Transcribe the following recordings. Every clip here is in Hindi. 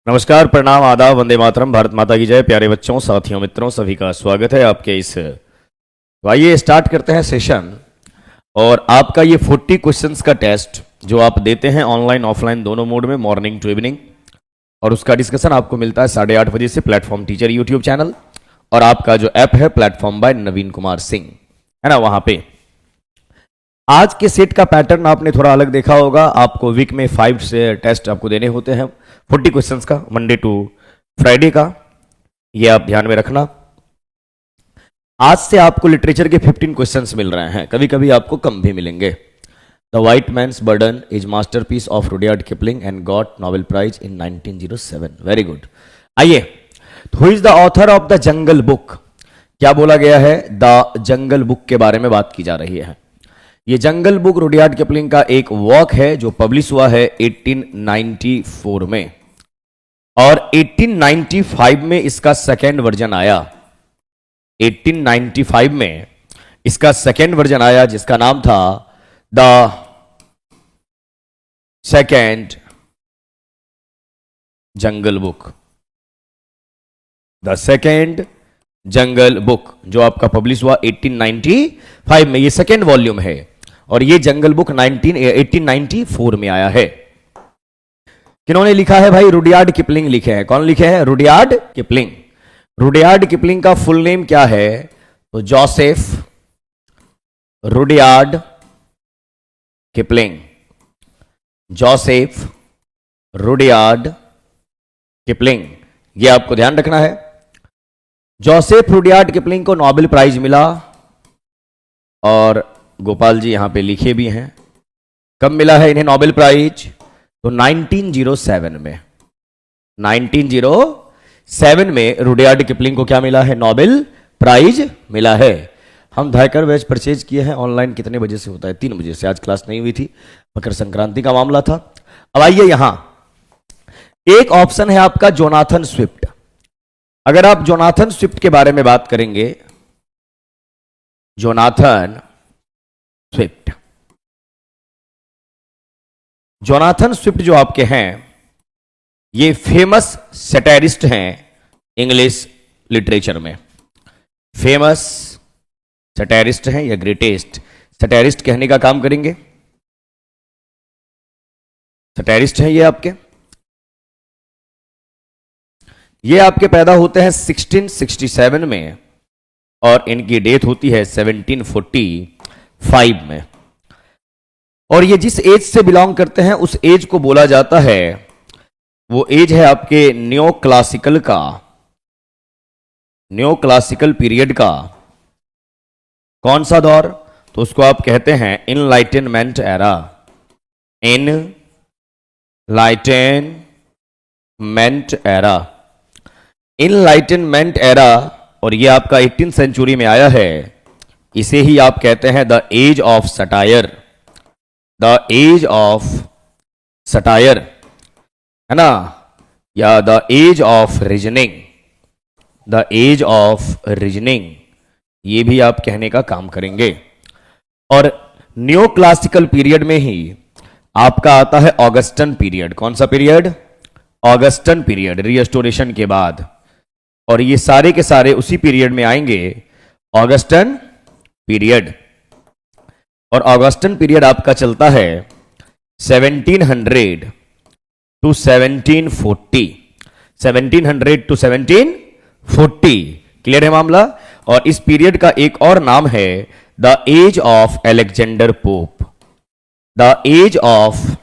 नमस्कार, प्रणाम, आदाब, वंदे मातरम, भारत माता की जय। प्यारे बच्चों, साथियों, मित्रों, सभी का स्वागत है आपके इस। तो आइए स्टार्ट करते हैं सेशन। और आपका ये 40 क्वेश्चंस का टेस्ट जो आप देते हैं ऑनलाइन ऑफलाइन दोनों मोड में, मॉर्निंग टू इवनिंग, और उसका डिस्कशन आपको मिलता है 8:30 बजे से प्लेटफॉर्म टीचर यूट्यूब चैनल, और आपका जो ऐप है प्लेटफॉर्म बाय नवीन कुमार सिंह, है ना, वहां पे। आज के सेट का पैटर्न आपने थोड़ा अलग देखा होगा। आपको वीक में 5 से टेस्ट आपको देने होते हैं 40 क्वेश्चंस का, मंडे टू फ्राइडे का, ये आप ध्यान में रखना। आज से आपको लिटरेचर के 15 क्वेश्चंस मिल रहे हैं, कभी कभी आपको कम भी मिलेंगे। The white man's burden is masterpiece of Rudyard Kipling and got Nobel prize in 1907। Very good. आइए, who is the author of the jungle book? क्या बोला गया है? द जंगल बुक के बारे में बात की जा रही है। ये जंगल बुक रुडयार्ड किपलिंग का एक वर्क है जो पब्लिश हुआ है 1894 में, और 1895 में इसका सेकेंड वर्जन आया। 1895 में इसका सेकेंड वर्जन आया जिसका नाम था the second jungle book. The second jungle book जो आपका पब्लिश हुआ 1895 में, ये सेकेंड वॉल्यूम है, और ये जंगल बुक 1894 में आया है। किन्होंने लिखा है भाई? रुडयार्ड किपलिंग लिखे हैं। कौन लिखे हैं? Rudyard Kipling. रुडयार्ड किपलिंग का फुल नेम क्या है? तो Joseph Rudyard Kipling. Joseph Rudyard Kipling, ये आपको ध्यान रखना है। जोसेफ रुडयार्ड किपलिंग को नोबेल प्राइज मिला, और गोपाल जी यहां पे लिखे भी हैं कब मिला है इन्हें नोबेल प्राइज? तो 1907 में। 1907 में रुडयार्ड किपलिंग को क्या मिला है? नोबेल प्राइज मिला है। हम धायकर बैच परचेज किए हैं ऑनलाइन। कितने बजे से होता है? 3 बजे से। आज क्लास नहीं हुई थी, मकर संक्रांति का मामला था। अब आइए, यहां एक ऑप्शन है आपका जोनाथन स्विफ्ट। अगर आप जोनाथन स्विफ्ट के बारे में बात करेंगे, जोनाथन स्विफ्ट, जोनाथन स्विफ्ट जो आपके हैं, ये फेमस सैटारिस्ट हैं इंग्लिश लिटरेचर में। फेमस सैटारिस्ट हैं या ग्रेटेस्ट सैटारिस्ट कहने का काम करेंगे। सैटारिस्ट हैं ये आपके पैदा होते हैं 1667 में, और इनकी डेथ होती है 1745 में। और ये जिस एज से बिलोंग करते हैं उस एज को बोला जाता है, वो एज है आपके न्यो क्लासिकल का, न्यो क्लासिकल पीरियड का। कौन सा दौर? तो उसको आप कहते हैं enlightenment era. Enlightenment era, enlightenment era, और ये आपका 18th सेंचुरी में आया है। इसे ही आप कहते हैं the age of satire. The age of satire, है ना, या the age of reasoning. The age of reasoning, ये भी आप कहने का काम करेंगे। और न्यो क्लासिकल पीरियड में ही आपका आता है ऑगस्टन पीरियड। कौन सा पीरियड? ऑगस्टन पीरियड, रिस्टोरेशन के बाद। और ये सारे के सारे उसी पीरियड में आएंगे, ऑगस्टन पीरियड। और ऑगस्टन पीरियड आपका चलता है 1700 टू 1740। 1700 टू 1740, क्लियर है मामला? और इस पीरियड का एक और नाम है the age of Alexander Pope. The age of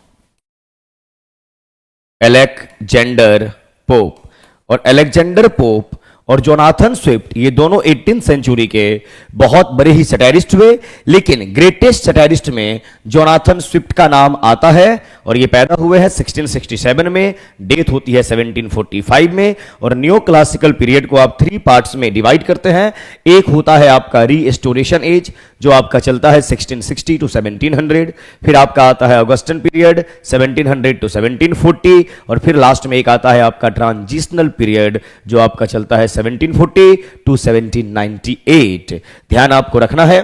Alexander Pope. और अलेक्जेंडर पोप और जोनाथन स्विफ्ट, ये दोनों 18th सेंचुरी के बहुत बड़े ही सैटारिस्ट हुए, लेकिन ग्रेटेस्ट सैटारिस्ट में जोनाथन स्विफ्ट का नाम आता है। और ये पैदा हुए हैं 1667 में, डेथ होती है 1745 में। और न्यो क्लासिकल पीरियड को आप 3 पार्ट्स में डिवाइड करते हैं। एक होता है आपका रीस्टोरेशन एज, जो आपका चलता है 1660 टू 1700। फिर आपका आता है ऑगस्टन पीरियड 1700 टू 1740। और फिर लास्ट में एक आता है आपका ट्रांजिशनल पीरियड, जो आपका चलता है 1740 टू 1798। ध्यान आपको रखना है।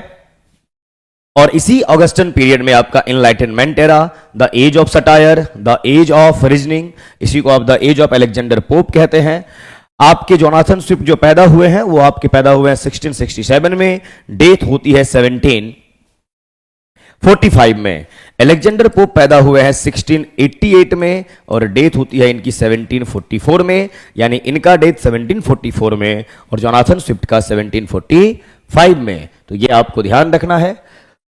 और इसी ऑगस्टन पीरियड में आपका enlightenment era, the age of satire, the age of reasoning, इसी को आप the age of Alexander Pope कहते हैं। आपके जोनाथन स्विफ्ट जो पैदा हुए हैं वो आपके पैदा हुए हैं 1667 में, डेथ होती है 1745 में। अलेक्जेंडर पोप पैदा हुए हैं 1688 में और डेथ होती है इनकी 1744 में, यानी इनका डेथ 1744 में और जोनाथन स्विफ्ट का 1745 में। तो ये आपको ध्यान रखना है।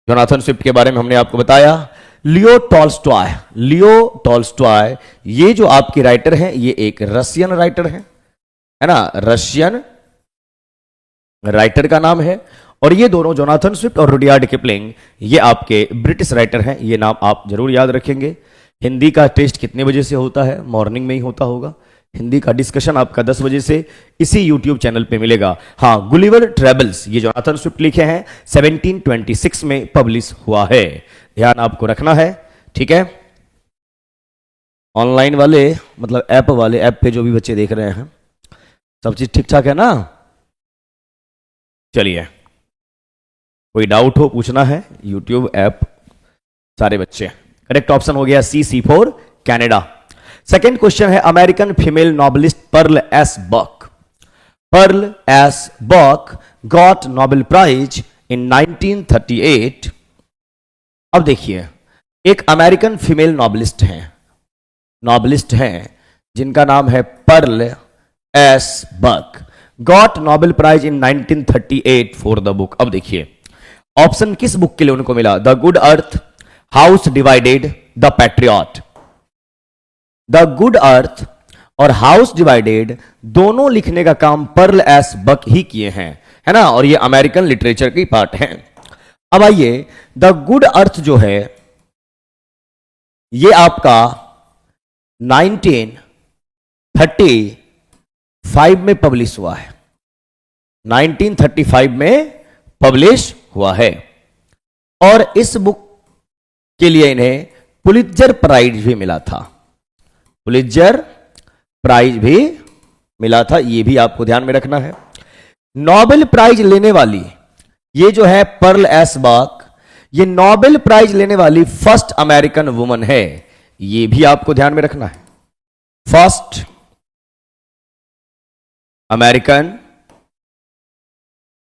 जोनाथन स्विफ्ट के बारे में हमने आपको बताया। लियो टॉल्स्टॉय ये जो आपके राइटर हैं ये एक रशियन राइटर है ना, रशियन राइटर का नाम है। और ये दोनों जोनाथन स्विफ्ट और रुडयार्ड किपलिंग ये आपके ब्रिटिश राइटर हैं। ये नाम आप जरूर याद रखेंगे। हिंदी का टेस्ट कितने बजे से होता है? मॉर्निंग में ही होता होगा। हिंदी का डिस्कशन आपका 10 बजे से इसी यूट्यूब चैनल पे मिलेगा। हाँ, गुलिवर ट्रेवल्स ये जोनाथन स्विफ्ट लिखे हैं, 1726 में पब्लिश हुआ है। ध्यान आपको रखना है, ठीक है। ऑनलाइन वाले मतलब ऐप वाले, ऐप पे जो भी बच्चे देख रहे हैं, सब चीज ठीक ठाक है ना? चलिए, कोई डाउट हो पूछना है। यूट्यूब ऐप सारे बच्चे। करेक्ट ऑप्शन हो गया C for Canada. Second question है American female novelist Pearl S Buck got Nobel prize in 1938। अब देखिए, एक अमेरिकन फीमेल नॉबलिस्ट हैं जिनका नाम है Pearl S Buck, got Nobel prize in 1938 for the book. अब देखिए, ऑप्शन किस बुक के लिए उनको मिला? The good earth, house divided, the patriot. The good earth और हाउस डिवाइडेड दोनों लिखने का काम पर्ल एस बक ही किए हैं, है ना, और ये अमेरिकन लिटरेचर की पार्ट हैं। अब आइए, द गुड अर्थ जो है ये आपका 1935 में पब्लिश हुआ है। 1935 में पब्लिश हुआ है और इस बुक के लिए इन्हें पुलित्जर प्राइज भी मिला था। पुलित्जर प्राइज भी मिला था, ये भी आपको ध्यान में रखना है। नोबेल प्राइज लेने वाली ये जो है पर्ल एस बक, ये नोबेल प्राइज लेने वाली फर्स्ट अमेरिकन वुमन है, ये भी आपको ध्यान में रखना है। फर्स्ट अमेरिकन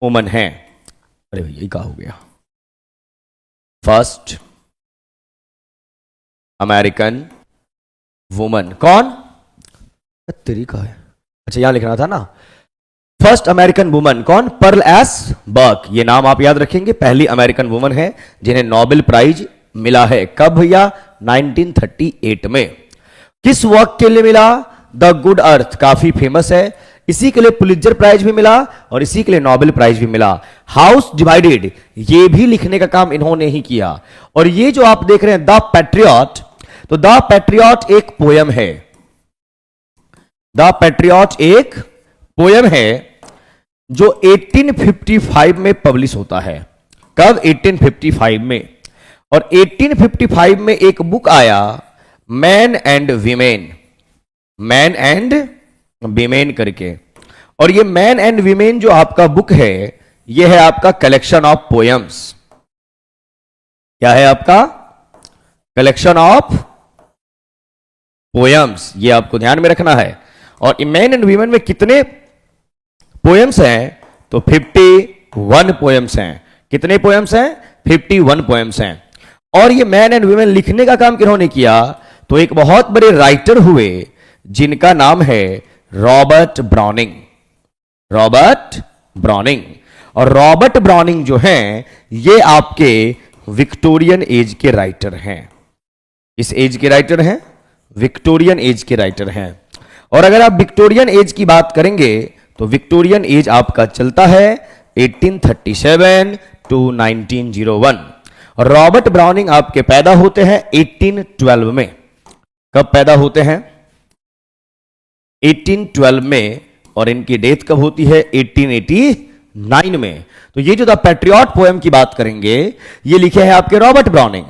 वुमन है। अरे भैया ये क्या हो गया? फर्स्ट अमेरिकन वुमन कौन? तरीका है, अच्छा यहां लिखना था ना। फर्स्ट अमेरिकन वुमन कौन? Pearl S Buck. ये नाम आप याद रखेंगे, पहली अमेरिकन वुमन है जिन्हें नोबेल प्राइज मिला है। कब भैया? 1938 में। किस वर्क के लिए मिला? द गुड अर्थ, काफी फेमस है, इसी के लिए पुलित्जर प्राइज भी मिला और इसी के लिए नोबेल प्राइज भी मिला। हाउस डिवाइडेड ये भी लिखने का काम इन्होंने ही किया। और ये जो आप देख रहे हैं द पैट्रियट, तो द पैट्रियट एक पोयम है। द पैट्रियट एक पोयम है जो 1855 में पब्लिश होता है। कब? 1855 में। और 1855 में एक बुक आया man and women, man and women करके। और ये मैन एंड वीमेन जो आपका बुक है ये है आपका कलेक्शन ऑफ पोयम्स। क्या है आपका? कलेक्शन ऑफ पोयम्स, ये आपको ध्यान में रखना है। और मैन एंड वीमेन में कितने पोयम्स हैं? तो 51 पोयम्स हैं। कितने पोयम्स हैं? 51 पोयम्स हैं। और ये मैन एंड वीमेन लिखने का काम किन्होंने किया? तो एक बहुत बड़े राइटर हुए जिनका नाम है रॉबर्ट ब्राउनिंग। Robert browning. और रॉबर्ट ब्राउनिंग जो हैं ये आपके विक्टोरियन एज के राइटर हैं। इस एज के राइटर हैं, विक्टोरियन एज के राइटर हैं। और अगर आप विक्टोरियन एज की बात करेंगे तो विक्टोरियन एज आपका चलता है 1837 टू 1901। और रॉबर्ट ब्राउनिंग आपके पैदा होते हैं 1812 में। कब पैदा होते हैं? 1812 में। और इनकी डेथ कब होती है? 1889 में। तो ये जो द पैट्रियट पोएम की बात करेंगे ये लिखे हैं आपके रॉबर्ट ब्राउनिंग।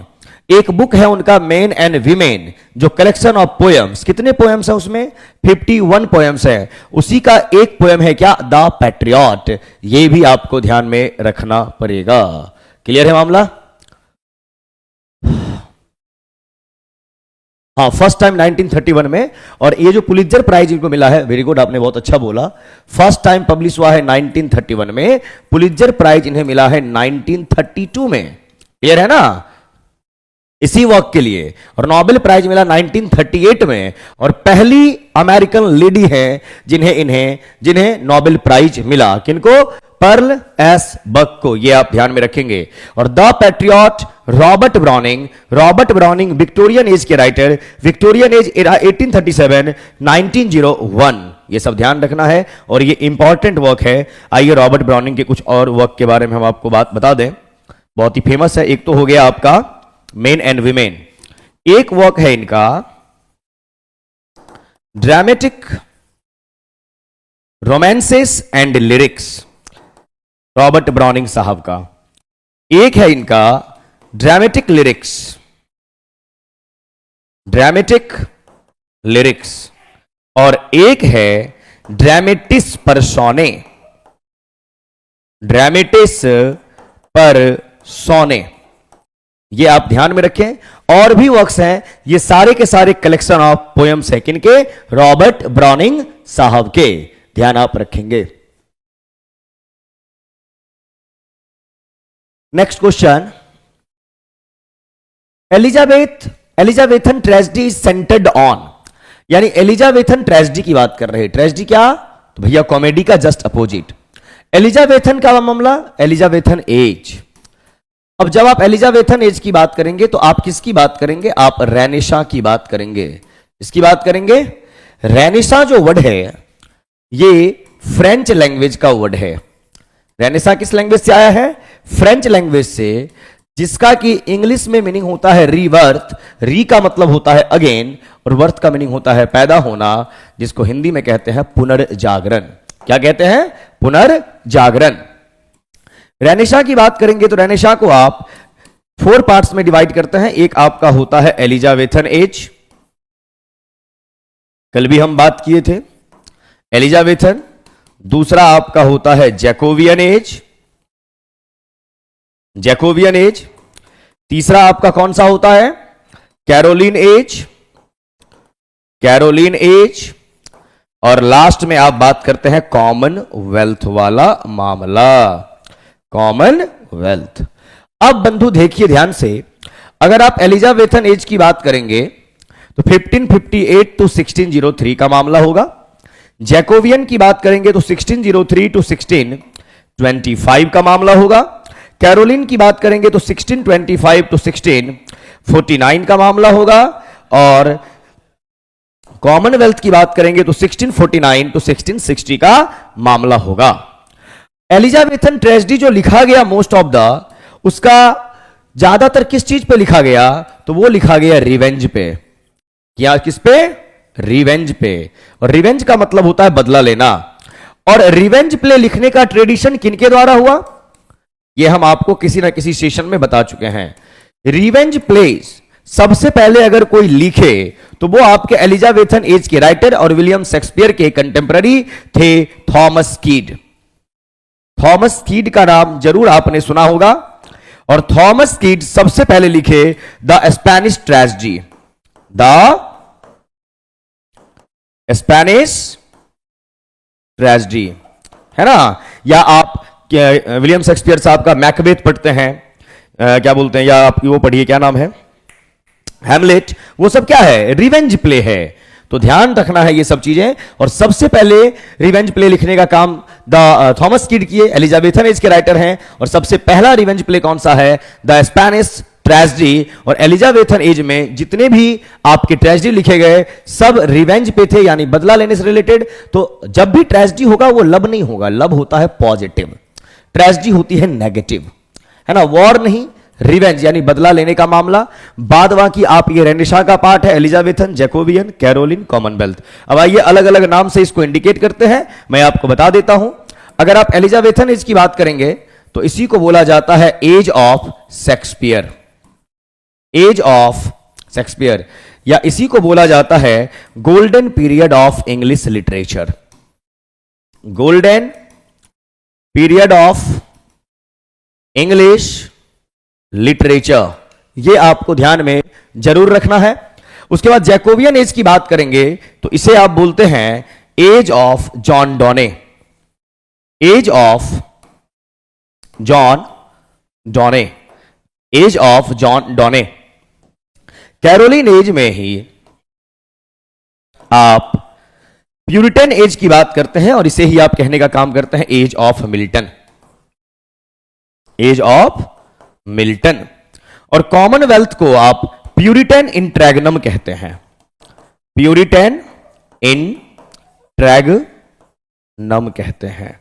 एक बुक है उनका मैन एंड वीमेन, जो कलेक्शन ऑफ पोएम्स। कितने पोएम्स है उसमें? 51 पोएम्स है। उसी का एक पोएम है क्या? The patriot. ये भी आपको ध्यान में रखना पड़ेगा। क्लियर है मामला? हाँ, फर्स्ट टाइम 1931 में। और ये जो पुलित्जर प्राइज इनको मिला है, वेरी गुड, आपने बहुत अच्छा बोला, फर्स्ट टाइम पब्लिश हुआ है 1931 में, पुलित्जर प्राइज इन्हें मिला है 1932 में। क्लियर है ना, इसी वर्क के लिए। और नोबेल प्राइज मिला 1938 में, और पहली अमेरिकन लेडी है जिन्हें नोबेल प्राइज मिला। किनको? पर्ल एस बक को, ये आप ध्यान में रखेंगे। और the patriot Robert browning Victorian age के राइटर, विक्टोरियन एज 1837 1901, ये सब ध्यान रखना है और ये इंपॉर्टेंट वर्क है। आइए रॉबर्ट ब्राउनिंग के कुछ और वर्क के बारे में हम आपको बात बता दें, बहुत ही फेमस है। एक तो हो गया आपका मेन एंड वीमेन, एक वर्क है इनका dramatic romances and lyrics, Robert browning साहब का। एक है इनका ड्रामेटिक लिरिक्स, और एक है ड्रामेटिस परसोने। ये आप ध्यान में रखें। और भी वर्क्स हैं, ये सारे के सारे कलेक्शन ऑफ पोएम्स है किनके? रॉबर्ट ब्राउनिंग साहब के, ध्यान आप रखेंगे। Next question, Elizabethan tragedy is centred on, यानी एलिजाबेथन ट्रेजेडी की बात कर रहे हैं। ट्रेजेडी क्या? तो भैया कॉमेडी का जस्ट अपोजिट। एलिजाबेथन का मामला, एलिजाबेथन एज। अब जब आप एलिजाबेथन एज की बात करेंगे तो आप किसकी बात करेंगे? आप रेनेसां की बात करेंगे। इसकी बात करेंगे। रेनेसां जो वर्ड है ये फ्रेंच लैंग्वेज का वर्ड है। रेनेसां किस लैंग्वेज से आया है? फ्रेंच लैंग्वेज से, जिसका कि इंग्लिश में मीनिंग होता है रीबर्थ। री का मतलब होता है अगेन, और बर्थ का मीनिंग होता है पैदा होना, जिसको हिंदी में कहते हैं पुनर्जागरण। क्या कहते हैं? पुनर्जागरण। रेनेसां की बात करेंगे तो रेनेसां को आप 4 पार्ट्स में डिवाइड करते हैं। एक आपका होता है एलिजाबेथन एज, कल भी हम बात किए थे एलिजाबेथन। दूसरा आपका होता है जैकोबियन एज। तीसरा आपका कौन सा होता है? Caroline as. और लास्ट में आप बात करते हैं कॉमनवेल्थ वाला मामला, कॉमनवेल्थ। अब बंधु देखिए ध्यान से, अगर आप एलिजाबेथन एज की बात करेंगे तो 1558 to 1603 का मामला होगा। जैकोबियन की बात करेंगे तो 1603 to 1625 का मामला होगा। कैरोलिन की बात करेंगे तो 1625 to 1649 का मामला होगा। और कॉमनवेल्थ की बात करेंगे तो 1649 to 1660 का मामला होगा। एलिजाबेथन ट्रेजेडी जो लिखा गया मोस्ट ऑफ द, उसका ज्यादातर किस चीज पे लिखा गया? तो वो लिखा गया रिवेंज पे। क्या किस पे? रिवेंज पे। और रिवेंज का मतलब होता है बदला लेना। और रिवेंज प्ले लिखने का ट्रेडिशन किनके द्वारा हुआ? ये हम आपको किसी ना किसी सेशन में बता चुके हैं। रिवेंज प्लेस सबसे पहले अगर कोई लिखे तो वो आपके एलिजाबेथन एज के राइटर और विलियम शेक्सपियर के कंटेम्पररी थे, थॉमस कीड। थॉमस कीड का नाम जरूर आपने सुना होगा। और थॉमस कीड सबसे पहले लिखे the Spanish tragedy, the Spanish tragedy, है ना। या आप विलियम शेक्सपियर साहब का मैकबेथ पढ़ते हैं, क्या बोलते हैं, या आपकी वो पढ़िए, क्या नाम है, हैमलेट। वो सब क्या है? रिवेंज प्ले है। तो ध्यान रखना है ये सब चीजें। और सबसे पहले रिवेंज प्ले लिखने का काम थॉमस कीड किए, एलिजाबेथन एज के राइटर हैं। और सबसे पहला रिवेंज प्ले कौन सा है? The Spanish tragedy. और एलिजाबेथन एज में जितने भी आपके ट्रेजेडी लिखे गए सब रिवेंज पे थे, यानी बदला लेने से रिलेटेड। तो जब भी ट्रेजेडी होगा वो लव नहीं होगा, लव होता है पॉजिटिव, ट्रेजेडी होती है नेगेटिव, है ना। वॉर नहीं, रिवेंज यानी बदला लेने का मामला। बाद बाकी आप ये रेनेसां का पार्ट है, एलिजाबेथन, जैकोबियन, कैरोलिन, कॉमनवेल्थ। अब आइए अलग अलग नाम से इसको इंडिकेट करते हैं, मैं आपको बता देता हूं। अगर आप एलिजाबेथन एज की बात करेंगे तो इसी को बोला जाता है age of Shakespeare, age of Shakespeare, या इसी को बोला जाता है golden period of English literature, golden period of English literature. ये आपको ध्यान में जरूर रखना है। उसके बाद जैकोबियन एज की बात करेंगे तो इसे आप बोलते हैं age of John Donne, age of John Donne, age of John Donne. Caroline age में ही आप प्यूरिटन एज की बात करते हैं और इसे ही आप कहने का काम करते हैं age of Milton, age of Milton. और कॉमनवेल्थ को आप प्यूरिटन इंट्रैगनम कहते हैं, प्यूरिटन इंट्रैगनम कहते हैं।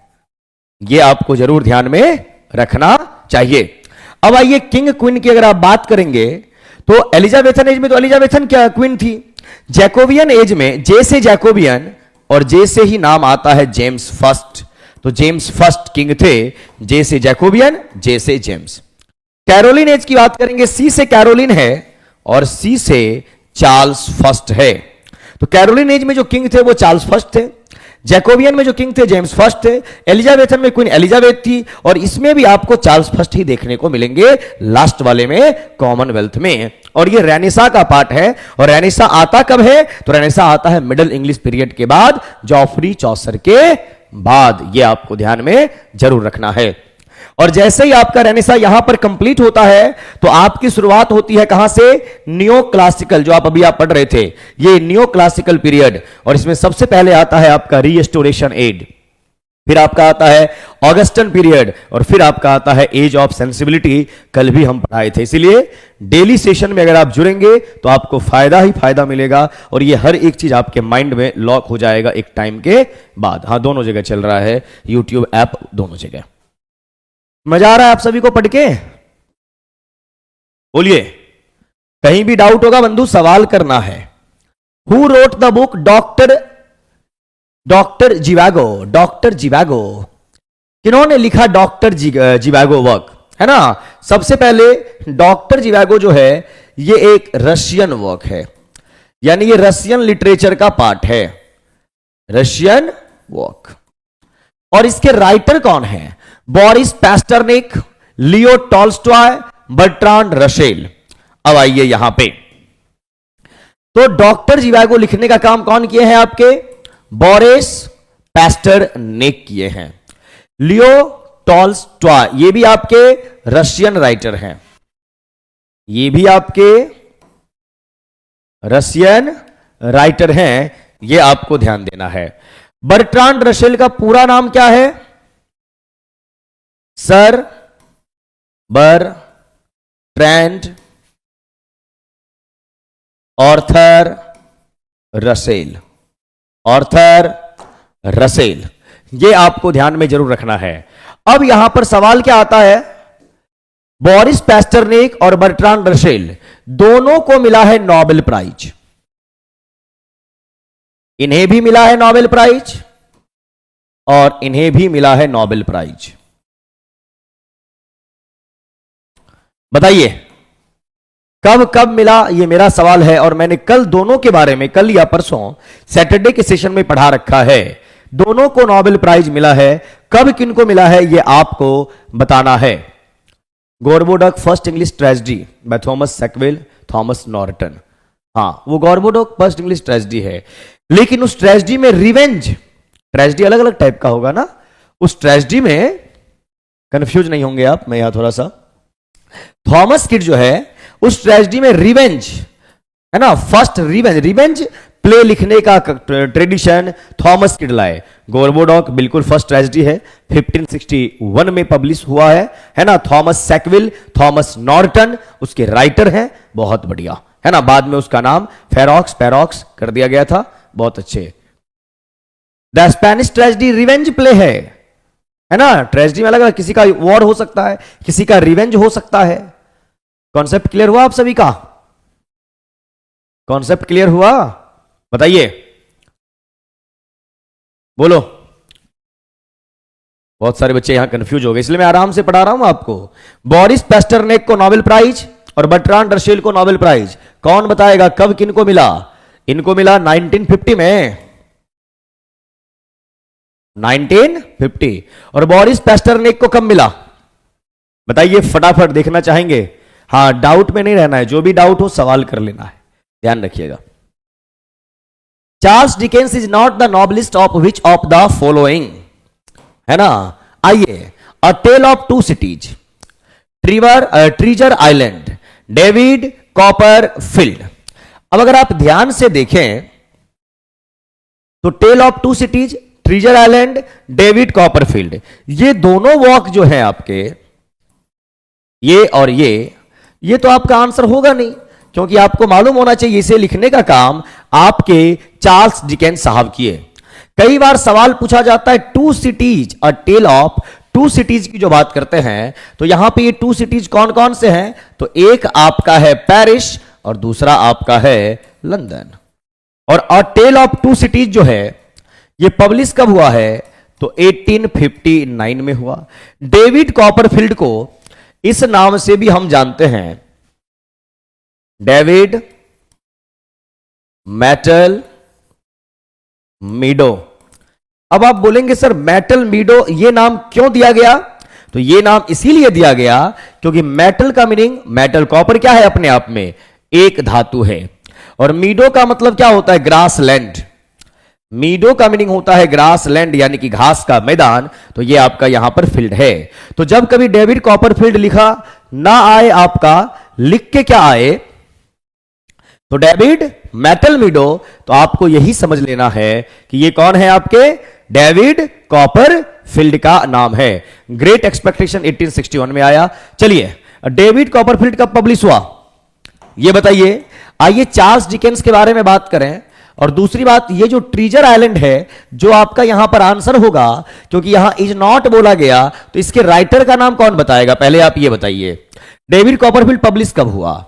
यह आपको जरूर ध्यान में रखना चाहिए। अब आइए किंग क्वीन की अगर आप बात करेंगे तो एलिजाबेथन एज में तो एलिजाबेथन क्या क्वीन थी। जैकोबियन एज में जे से जैकोबियन और जे से ही नाम आता है जेम्स फर्स्ट, तो जेम्स फर्स्ट किंग थे। जे से जैकोबियन, जे से जेम्स। कैरोलिन एज की बात करेंगे, सी से कैरोलिन है और सी से चार्ल्स फर्स्ट है। तो कैरोलिन एज में जो किंग थे वो चार्ल्स फर्स्ट थे, जैकोबियन में जो किंग थे जेम्स फर्स्ट थे, एलिजाबेथन में क्वीन एलिजाबेथ थी और इसमें भी आपको चार्ल्स फर्स्ट ही देखने को मिलेंगे लास्ट वाले में, कॉमनवेल्थ में। और ये रेनेसा का पार्ट है। और रेनेसा आता कब है? तो रेनेसा आता है मिडिल इंग्लिश पीरियड के बाद, जॉफरी चौसर के बाद। ये आपको ध्यान में जरूर रखना है। और जैसे ही आपका रेनेसा यहां पर कंप्लीट होता है तो आपकी शुरुआत होती है कहां से? नियो क्लासिकल, जो आप अभी पढ़ रहे थे, ये नियो क्लासिकल पीरियड। और इसमें सबसे पहले आता है आपका रीस्टोरेशन एज, फिर आपका आता है ऑगस्टन पीरियड और फिर आपका आता है एज ऑफ सेंसिबिलिटी। कल भी हम पढ़ाए थे। इसलिए डेली सेशन में अगर आप जुड़ेंगे तो आपको फायदा ही फायदा मिलेगा और ये हर एक चीज आपके माइंड में लॉक हो जाएगा एक टाइम के बाद। हाँ, दोनों जगह चल रहा है, यूट्यूब ऐप दोनों जगह। मजा आ रहा है आप सभी को पढ़ के? बोलिए, कहीं भी डाउट होगा बंधु सवाल करना है। Who wrote the book Doctor Zhivago, Doctor Zhivago, किन्होंने लिखा डॉक्टर जिवागो वर्क, है ना? सबसे पहले डॉक्टर जिवागो जो है ये एक रशियन वर्क है, यानी ये रशियन लिटरेचर का पार्ट है, रशियन वर्क। और इसके राइटर कौन है? Boris Pasternak, Leo Tolstoy, Bertrand Russell. अब आइए यहां पे, तो डॉक्टर जिवागो लिखने का काम कौन किए हैं आपके? बोरिस पैस्टरनिक किए हैं। लियो टॉल्स्टॉय ये भी आपके रशियन राइटर हैं, ये भी आपके रशियन राइटर हैं, ये आपको ध्यान देना है। बर्ट्रांड रसेल का पूरा नाम क्या है? Sir Bertrand Arthur Russell, Arthur Russell, ये आपको ध्यान में जरूर रखना है। अब यहां पर सवाल क्या आता है? बोरिस पैस्टरनिक और बर्ट्रांड रसेल दोनों को मिला है नोबेल प्राइज, इन्हें भी मिला है नोबेल प्राइज और इन्हें भी मिला है नोबेल प्राइज। बताइए कब कब मिला, ये मेरा सवाल है। और मैंने कल दोनों के बारे में, कल या परसों सैटरडे के सेशन में पढ़ा रखा है। दोनों को नोबेल प्राइज मिला है, कब किनको मिला है ये आपको बताना है। Gorboduc first English tragedy by Thomas Sackville, Thomas Norton. हां, वो गॉर्बोडक फर्स्ट इंग्लिश ट्रेजेडी है, लेकिन उस ट्रेजेडी में रिवेंज, ट्रेजेडी अलग अलग टाइप का होगा ना, उस ट्रेजेडी में कंफ्यूज नहीं होंगे आप, मैं यहां थोड़ा सा, थॉमस किड जो है उस ट्रेजेडी में रिवेंज, है ना, फर्स्ट रिवेंज प्ले लिखने का ट्रेडिशन थॉमस किड लाए। गॉर्बोडॉक बिल्कुल फर्स्ट ट्रेजेडी है, 1561 में पब्लिश हुआ है ना। थॉमस सैकविल, थॉमस नॉर्टन उसके राइटर हैं, बहुत बढ़िया, है ना। बाद में उसका नाम पैरोक्स कर दिया गया था, बहुत अच्छे। The Spanish tragedy revenge play है ना। ट्रेजेडी में अलग अलग, किसी का वॉर हो सकता है, किसी का रिवेंज हो सकता है। कॉन्सेप्ट क्लियर हुआ आप सभी का? कॉन्सेप्ट क्लियर हुआ? बताइए, बोलो। बहुत सारे बच्चे यहां कंफ्यूज हो गए, इसलिए मैं आराम से पढ़ा रहा हूं आपको। बोरिस पैस्टरनेक को नोबेल प्राइज और बर्ट्रांड रसेल को नोबेल प्राइज, कौन बताएगा कब किनको मिला? इनको मिला 1950 में, 1950। और बोरिस पैस्टरनेक को कब मिला? बताइए फटाफट, देखना चाहेंगे। हाँ, डाउट में नहीं रहना है, जो भी डाउट हो सवाल कर लेना है, ध्यान रखिएगा। Charles Dickens is not the novelist of which of the following, है ना। आइए, a tale of two cities, treasure island, David Copperfield. अब अगर आप ध्यान से देखें तो tale of two cities, treasure island, David Copperfield, ये दोनों वॉक जो है आपके, ये और ये तो आपका आंसर होगा नहीं, क्योंकि आपको मालूम होना चाहिए इसे लिखने का काम आपके चार्ल्स डिकेंस साहब किए। कई बार सवाल पूछा जाता है two cities, a tale of two cities की जो बात करते हैं, तो यहां पे ये टू सिटीज कौन कौन से हैं, तो एक आपका है पेरिस और दूसरा आपका है लंदन। और अ टेल ऑफ टू सिटीज जो है ये पब्लिश कब हुआ है, तो 1859 में हुआ। डेविड कॉपरफील्ड को इस नाम से भी हम जानते हैं, डेविड मेटल मीडो। अब आप बोलेंगे सर मेटल मीडो ये नाम क्यों दिया गया, तो ये नाम इसीलिए दिया गया क्योंकि मेटल का मीनिंग, मेटल कॉपर क्या है अपने आप में एक धातु है, और मीडो का मतलब क्या होता है, ग्रास लैंड। मीडो का मीनिंग होता है ग्रास लैंड यानी कि घास का मैदान, तो ये आपका यहां पर फील्ड है। तो जब कभी डेविड कॉपरफील्ड लिखा ना आए आपका, लिख के क्या आए, तो डेविड मेटल मीडो, तो आपको यही समझ लेना है कि ये कौन है आपके, डेविड कॉपरफील्ड का नाम है। ग्रेट एक्सपेक्टेशन 1861 में आया। चलिए, डेविड कॉपरफील्ड कब पब्लिश हुआ ये बताइए। आइए चार्ल्स डिकेंस के बारे में बात करें। और दूसरी बात, ये जो ट्रीजर आइलैंड है जो आपका यहां पर आंसर होगा, क्योंकि यहां इज नॉट बोला गया, तो इसके राइटर का नाम कौन बताएगा, पहले आप ये बताइए। डेविड कॉपरफील्ड पब्लिश कब हुआ,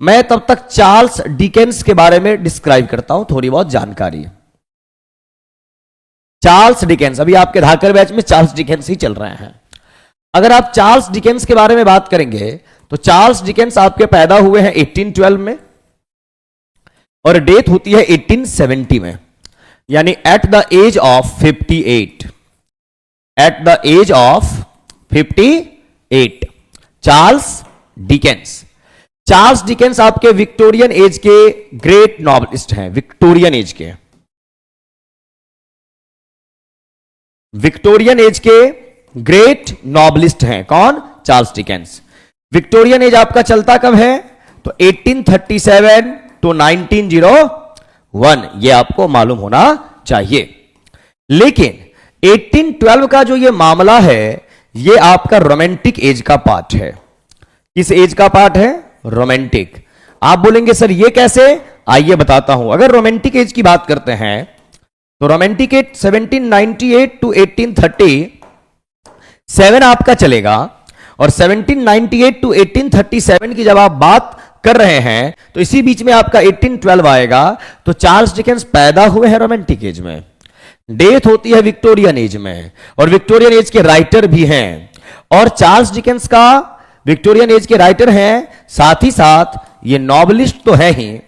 मैं तब तक चार्ल्स डिकेंस के बारे में डिस्क्राइब करता हूं, थोड़ी बहुत जानकारी। चार्ल्स डिकेंस, अभी आपके धाकर बैच में चार्ल्स डिकेंस ही चल रहे हैं। अगर आप चार्ल्स डिकेंस के बारे में बात करेंगे तो चार्ल्स डिकेंस आपके पैदा हुए हैं 1812 में और डेथ होती है 1870 में, यानी at the age of 58। At the age of 58 Charles Dickens. Charles Dickens आपके विक्टोरियन एज के ग्रेट नॉवलिस्ट हैं, विक्टोरियन एज के, विक्टोरियन एज के ग्रेट नॉवलिस्ट हैं कौन, चार्ल्स डिकेंस। विक्टोरियन एज आपका चलता कब है, तो 1837 टू 1901, ये आपको मालूम होना चाहिए। लेकिन 1812 का जो ये मामला है ये आपका रोमांटिक एज का पार्ट है। किस एज का पार्ट है, रोमांटिक। आप बोलेंगे सर ये कैसे, आइए बताता हूं। अगर रोमांटिक एज की बात करते हैं तो रोमांटिक एज 1798 टू 1837 आपका चलेगा, और 1798 टू 1837 की जब आप बात कर रहे हैं तो इसी बीच में आपका 1812 आएगा। तो चार्ल्स डिकेंस पैदा हुए हैं रोमांटिक एज में, डेथ होती है विक्टोरियन एज में, और विक्टोरियन एज के राइटर भी हैं। और चार्ल्स डिकेंस का विक्टोरियन एज के राइटर हैं, साथ ही साथ ये नॉवलिस्ट तो है ही,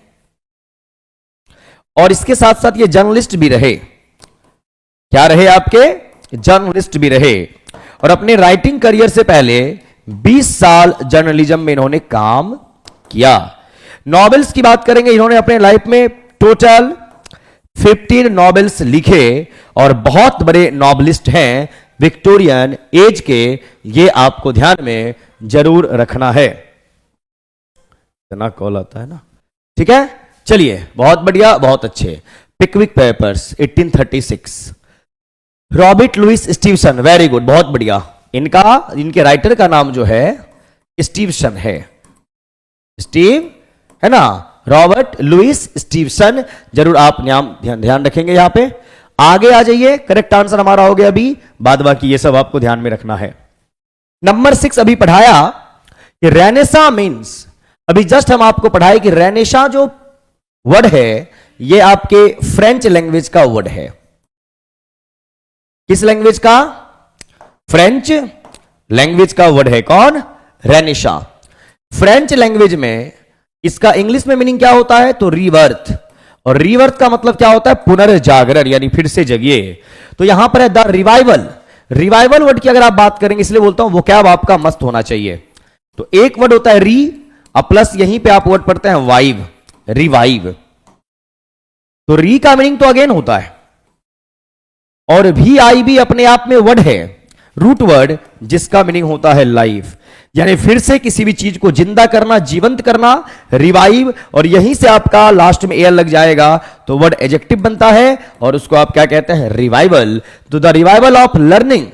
और इसके साथ साथ ये जर्नलिस्ट भी रहे। क्या रहे आपके, जर्नलिस्ट भी रहे। और अपने राइटिंग करियर से पहले 20 साल जर्नलिज्म में इन्होंने काम किया। नॉवेल्स की बात करेंगे, इन्होंने अपने लाइफ में टोटल 15 नॉवेल्स लिखे और बहुत बड़े नॉवेलिस्ट हैं विक्टोरियन एज के, ये आपको ध्यान में जरूर रखना है। इतना कॉल आता है ना, ठीक है। चलिए, बहुत बढ़िया, बहुत अच्छे। Pickwick papers 1836, Robert Louis Stevenson, very good, बहुत बढ़िया। इनके राइटर का नाम जो है स्टीवसन है, स्टीव है ना, रॉबर्ट लुइस स्टीवसन, जरूर आप ध्यान रखेंगे यहां पे। आगे आ जाइए, करेक्ट आंसर हमारा हो गया अभी, बाद बाकी ये सब आपको ध्यान में रखना है। नंबर 6 अभी पढ़ाया कि रेनेसा मीन्स, अभी जस्ट हम आपको पढ़ाए कि रेनेसा जो वर्ड है ये आपके फ्रेंच लैंग्वेज का वर्ड है। किस लैंग्वेज का, फ्रेंच लैंग्वेज का वर्ड है कौन, रेनेसा। फ्रेंच लैंग्वेज में इसका इंग्लिश में मीनिंग क्या होता है, तो रीबर्थ, और रीबर्थ का मतलब क्या होता है, पुनर्जागरण, यानी फिर से जगिए। तो यहां पर है द रिवाइवल। रिवाइवल वर्ड की अगर आप बात करेंगे, इसलिए बोलता हूं वो क्या आपका मस्त होना चाहिए। तो एक वर्ड होता है री, और प्लस यहीं पे आप वर्ड पढ़ते हैं वाइव, रिवाइव। तो री का मीनिंग तो अगेन होता है, और भी आई भी अपने आप में वर्ड है, रूट वर्ड, जिसका मीनिंग होता है लाइफ, यानी फिर से किसी भी चीज को जिंदा करना, जीवंत करना, रिवाइव। और यहीं से आपका लास्ट में एयर लग जाएगा तो वर्ड एडजेक्टिव बनता है, और उसको आप क्या कहते हैं? रिवाइवल। तो द रिवाइवल ऑफ लर्निंग।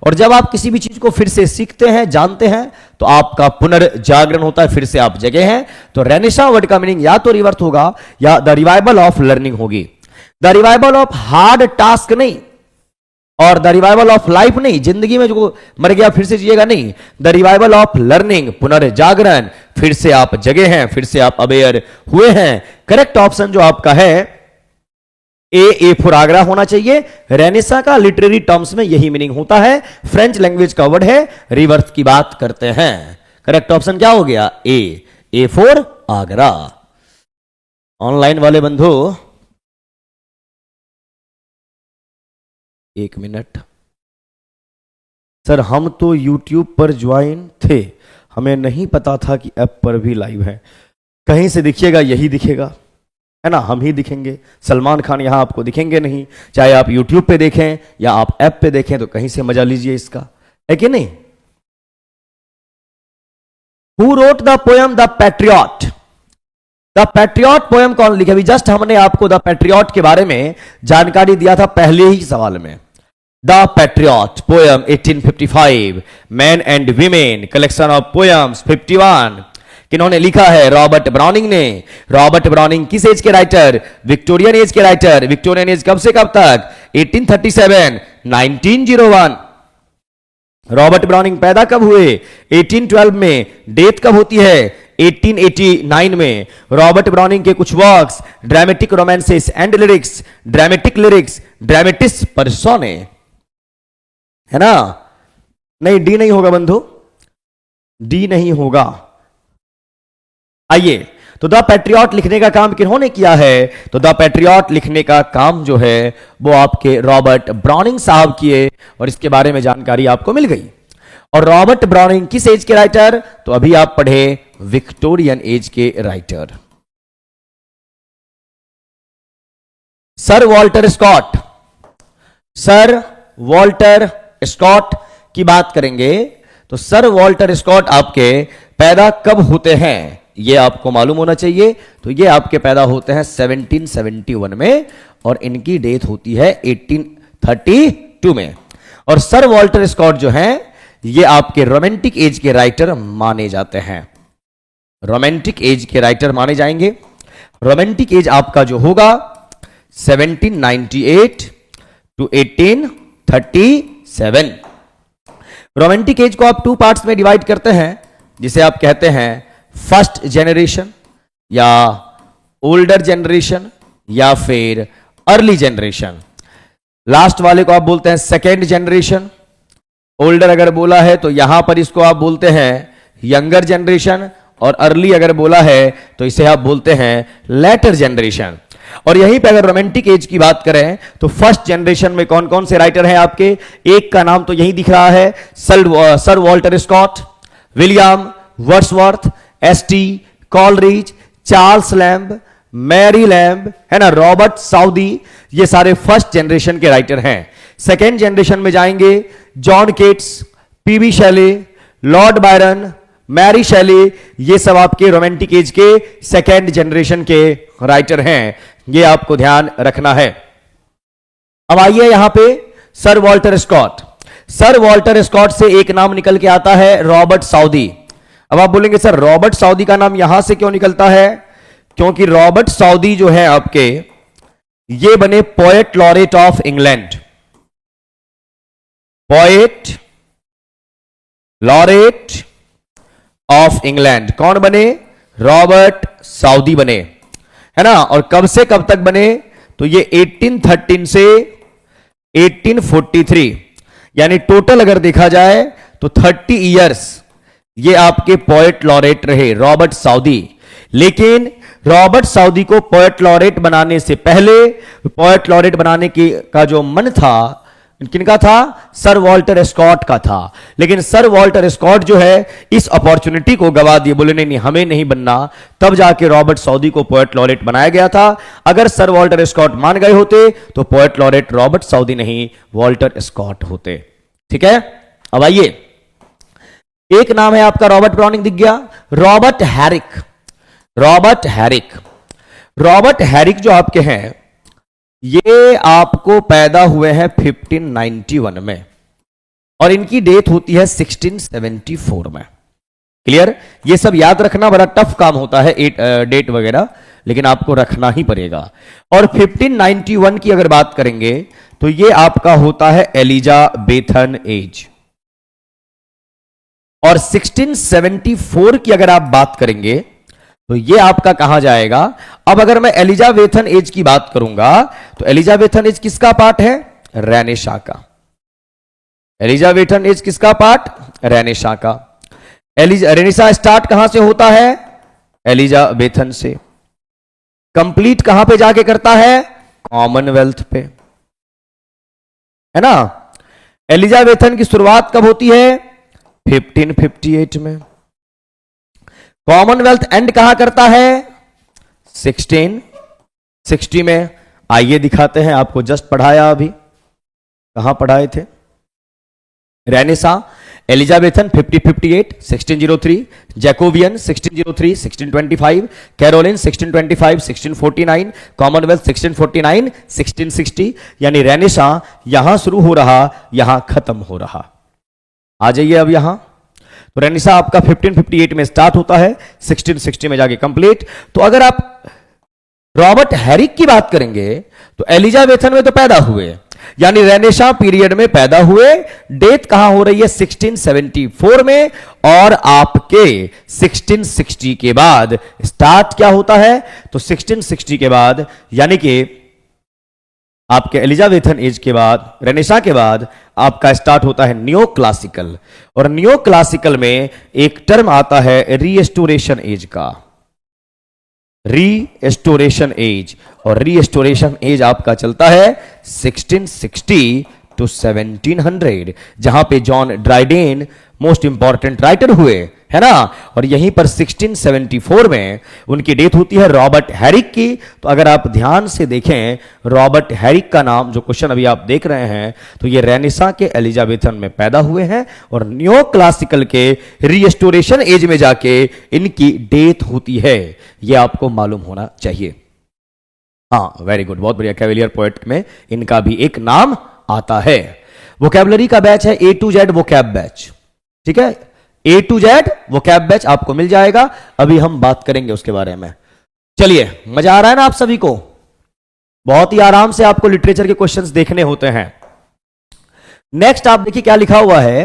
और जब आप किसी भी चीज को फिर से सीखते हैं, जानते हैं, तो आपका पुनर्जागरण होता है, फिर से आप जगे हैं। तो रेनेसा वर्ड का मीनिंग या तो रिवर्थ होगा या द रिवाइवल ऑफ लर्निंग होगी। The revival of hard task नहीं, और द रिवाइवल ऑफ लाइफ नहीं, जिंदगी में जो मर गया फिर से जिएगा नहीं। द रिवाइवल ऑफ लर्निंग, पुनर्जागरण, फिर से आप जगे हैं, फिर से आप अवेयर हुए हैं। करेक्ट ऑप्शन जो आपका है ए फॉर आगरा होना चाहिए। रेनेसा का लिटरेरी टर्म्स में यही मीनिंग होता है, फ्रेंच लैंग्वेज का वर्ड है, रिवर्थ की बात करते हैं। करेक्ट ऑप्शन क्या हो गया? A for Agra. ऑनलाइन वाले बंधु, एक मिनट सर, हम तो YouTube पर ज्वाइन थे, हमें नहीं पता था कि ऐप पर भी लाइव है। कहीं से दिखिएगा, यही दिखेगा, है ना, हम ही दिखेंगे। सलमान खान यहां आपको दिखेंगे नहीं, चाहे आप YouTube पे देखें या आप ऐप पे देखें, तो कहीं से मजा लीजिए इसका, है कि नहीं? Who wrote the poem the patriot? The patriot poem कौन लिखे? अभी जस्ट हमने आपको द पैट्रियट के बारे में जानकारी दिया था पहले ही सवाल में। The patriot poem 1855, man and women, collection of poems 51। किन्होंने लिखा है? रॉबर्ट ब्राउनिंग ने। रॉबर्ट ब्राउनिंग किस एज के राइटर? विक्टोरियन एज के राइटर। विक्टोरियन एज कब से कब तक? 1837, 1901। रॉबर्ट ब्राउनिंग पैदा कब हुए? 1812 में। डेथ कब होती है? 1889 में। रॉबर्ट ब्राउनिंग के कुछ works, dramatic romances and lyrics, dramatic lyrics, dramatis personae, है ना? नहीं, डी नहीं होगा बंधु, डी नहीं होगा। आइए, तो द पैट्रियट लिखने का काम किन्होंने किया है? तो द पैट्रियट लिखने का काम जो है वो आपके रॉबर्ट ब्राउनिंग साहब किए, और इसके बारे में जानकारी आपको मिल गई। और रॉबर्ट ब्राउनिंग किस एज के राइटर? तो अभी आप पढ़े विक्टोरियन एज के writer. Sir Walter Scott, sir Walter Scott की बात करेंगे। तो सर वॉल्टर स्कॉट आपके पैदा कब होते हैं, ये आपको मालूम होना चाहिए। तो ये आपके पैदा होते हैं 1771 में, और इनकी डेथ होती है 1832 में। और सर वॉल्टर स्कॉट जो हैं, ये आपके रोमांटिक एज के राइटर माने जाते हैं। रोमांटिक एज के राइटर माने जाएंगे। रोमांटिक एज आपका जो होगा 1798 टू 1837। रोमांटिक एज को आप 2 पार्ट्स में डिवाइड करते हैं, जिसे आप कहते हैं फर्स्ट जेनरेशन या ओल्डर जेनरेशन या फिर अर्ली जेनरेशन। लास्ट वाले को आप बोलते हैं सेकेंड जेनरेशन। ओल्डर अगर बोला है तो यहां पर इसको आप बोलते हैं यंगर जेनरेशन, और अर्ली अगर बोला है तो इसे आप बोलते हैं लेटर जेनरेशन। और यहीं पे अगर रोमांटिक एज की बात करें तो फर्स्ट जनरेशन में कौन कौन से राइटर हैं आपके? एक का नाम तो यही दिख रहा है, Sir Walter Scott, William Wordsworth, ST Coleridge, Charles Lamb, Mary Lamb, है ना, रॉबर्ट साउदी, ये सारे फर्स्ट जनरेशन के राइटर हैं। सेकेंड जनरेशन में जाएंगे John Keats, PB Shelley, Lord Byron, Mary Shelley, ये सब आपके रोमांटिक एज के सेकेंड जनरेशन के राइटर हैं, ये आपको ध्यान रखना है। अब आइए यहां पे Sir Walter Scott. Sir Walter Scott से एक नाम निकल के आता है रॉबर्ट साउदी। अब आप बोलेंगे सर रॉबर्ट साउदी का नाम यहां से क्यों निकलता है? क्योंकि रॉबर्ट साउदी जो है आपके, ये बने poet laureate of England. Poet laureate of England कौन बने? रॉबर्ट साउदी बने, है ना। और कब से कब तक बने? तो ये 1813 से 1843, यानी टोटल अगर देखा जाए तो 30 इयर्स ये आपके पोएट लॉरेट रहे रॉबर्ट साउदी। लेकिन रॉबर्ट साउदी को पोएट लॉरेट बनाने से पहले, पोएट लॉरेट बनाने की का जो मन था किनका था? सर वॉल्टर स्कॉट का था। लेकिन सर वॉल्टर स्कॉट जो है इस अपॉर्चुनिटी को गवा दिए, बोले नहीं नहीं हमें नहीं बनना। तब जाके रॉबर्ट सऊदी को पोएट लॉरेट बनाया गया था। अगर सर वॉल्टर स्कॉट मान गए होते तो पोएट लॉरेट रॉबर्ट सऊदी नहीं वॉल्टर स्कॉट होते। ठीक है, अब आइए, एक नाम है आपका रॉबर्ट ब्राउनिंग दिख गया, Robert Herrick. Robert Herrick, Robert Herrick जो आपके हैं ये आपको पैदा हुए हैं 1591 में और इनकी डेथ होती है 1674 में। क्लियर? ये सब याद रखना बड़ा टफ काम होता है, डेट वगैरह, लेकिन आपको रखना ही पड़ेगा। और 1591 की अगर बात करेंगे तो ये आपका होता है एलिजाबेथन एज। और 1674 की अगर आप बात करेंगे तो ये आपका कहां जाएगा? अब अगर मैं एलिजाबेथन एज की बात करूंगा तो एलिजाबेथन एज किसका पार्ट है? रेनेसां का। एलिजाबेथन एज किसका पार्ट? रेनेसां का। रेनेसां स्टार्ट कहां से होता है? एलिजाबेथन से। कंप्लीट कहां पे जाके करता है? कॉमनवेल्थ पे, है ना। एलिजाबेथन की शुरुआत कब होती है? 1558 में। कॉमनवेल्थ एंड कहां करता है? 1660 में। आइए दिखाते हैं, आपको जस्ट पढ़ाया अभी, कहां पढ़ाए थे? Renaissance, Elizabethan 1558 1603, Jacobean 1603 1625, Caroline 1625 1649, Commonwealth 1649 1660। यानी रेनेसां यहां शुरू हो रहा, यहां खत्म हो रहा। आ जाइए अब यहां, तो रेनेसां आपका 1558 में स्टार्ट होता है, 1660 में जाके कंप्लीट। तो अगर आप रॉबर्ट हैरिक की बात करेंगे तो एलिजाबेथन में तो पैदा हुए, यानी रेनेसां पीरियड में पैदा हुए। डेथ कहां हो रही है? 1674 में। और आपके 1660 के बाद स्टार्ट क्या होता है? तो 1660 के बाद यानी कि आपके एलिजाबेथन एज के बाद, रेनेसां के बाद आपका स्टार्ट होता है न्यो क्लासिकल। और न्यो क्लासिकल में एक टर्म आता है रीएस्टोरेशन एज का, रीएस्टोरेशन एज। और रीएस्टोरेशन एज आपका चलता है 1660 टू 1700, जहां पे John Dryden most important writer हुए, है ना। और यहीं पर 1674 में उनकी डेथ होती है रॉबर्ट हैरिक की। तो अगर आप ध्यान से देखें, रॉबर्ट हैरिक का नाम, जो क्वेश्चन अभी आप देख रहे हैं, तो ये रेनेसां के एलिजाबेथन में पैदा हुए हैं और न्यो क्लासिकल के रीएस्टोरेशन एज में जाके इनकी डेथ होती है। ये आपको मालूम होना चाहिए। हाँ, वेरी गुड, बहुत बढ़िया। कैवेलियर पोएट में इनका भी एक नाम आता है। वोकैबुलरी का बैच है A to Z vocab batch, ठीक है। A to Z vocab batch आपको मिल जाएगा, अभी हम बात करेंगे उसके बारे में। चलिए, मजा आ रहा है ना आप सभी को? बहुत ही आराम से आपको लिटरेचर के क्वेश्चंस देखने होते हैं। नेक्स्ट आप देखिए क्या लिखा हुआ है,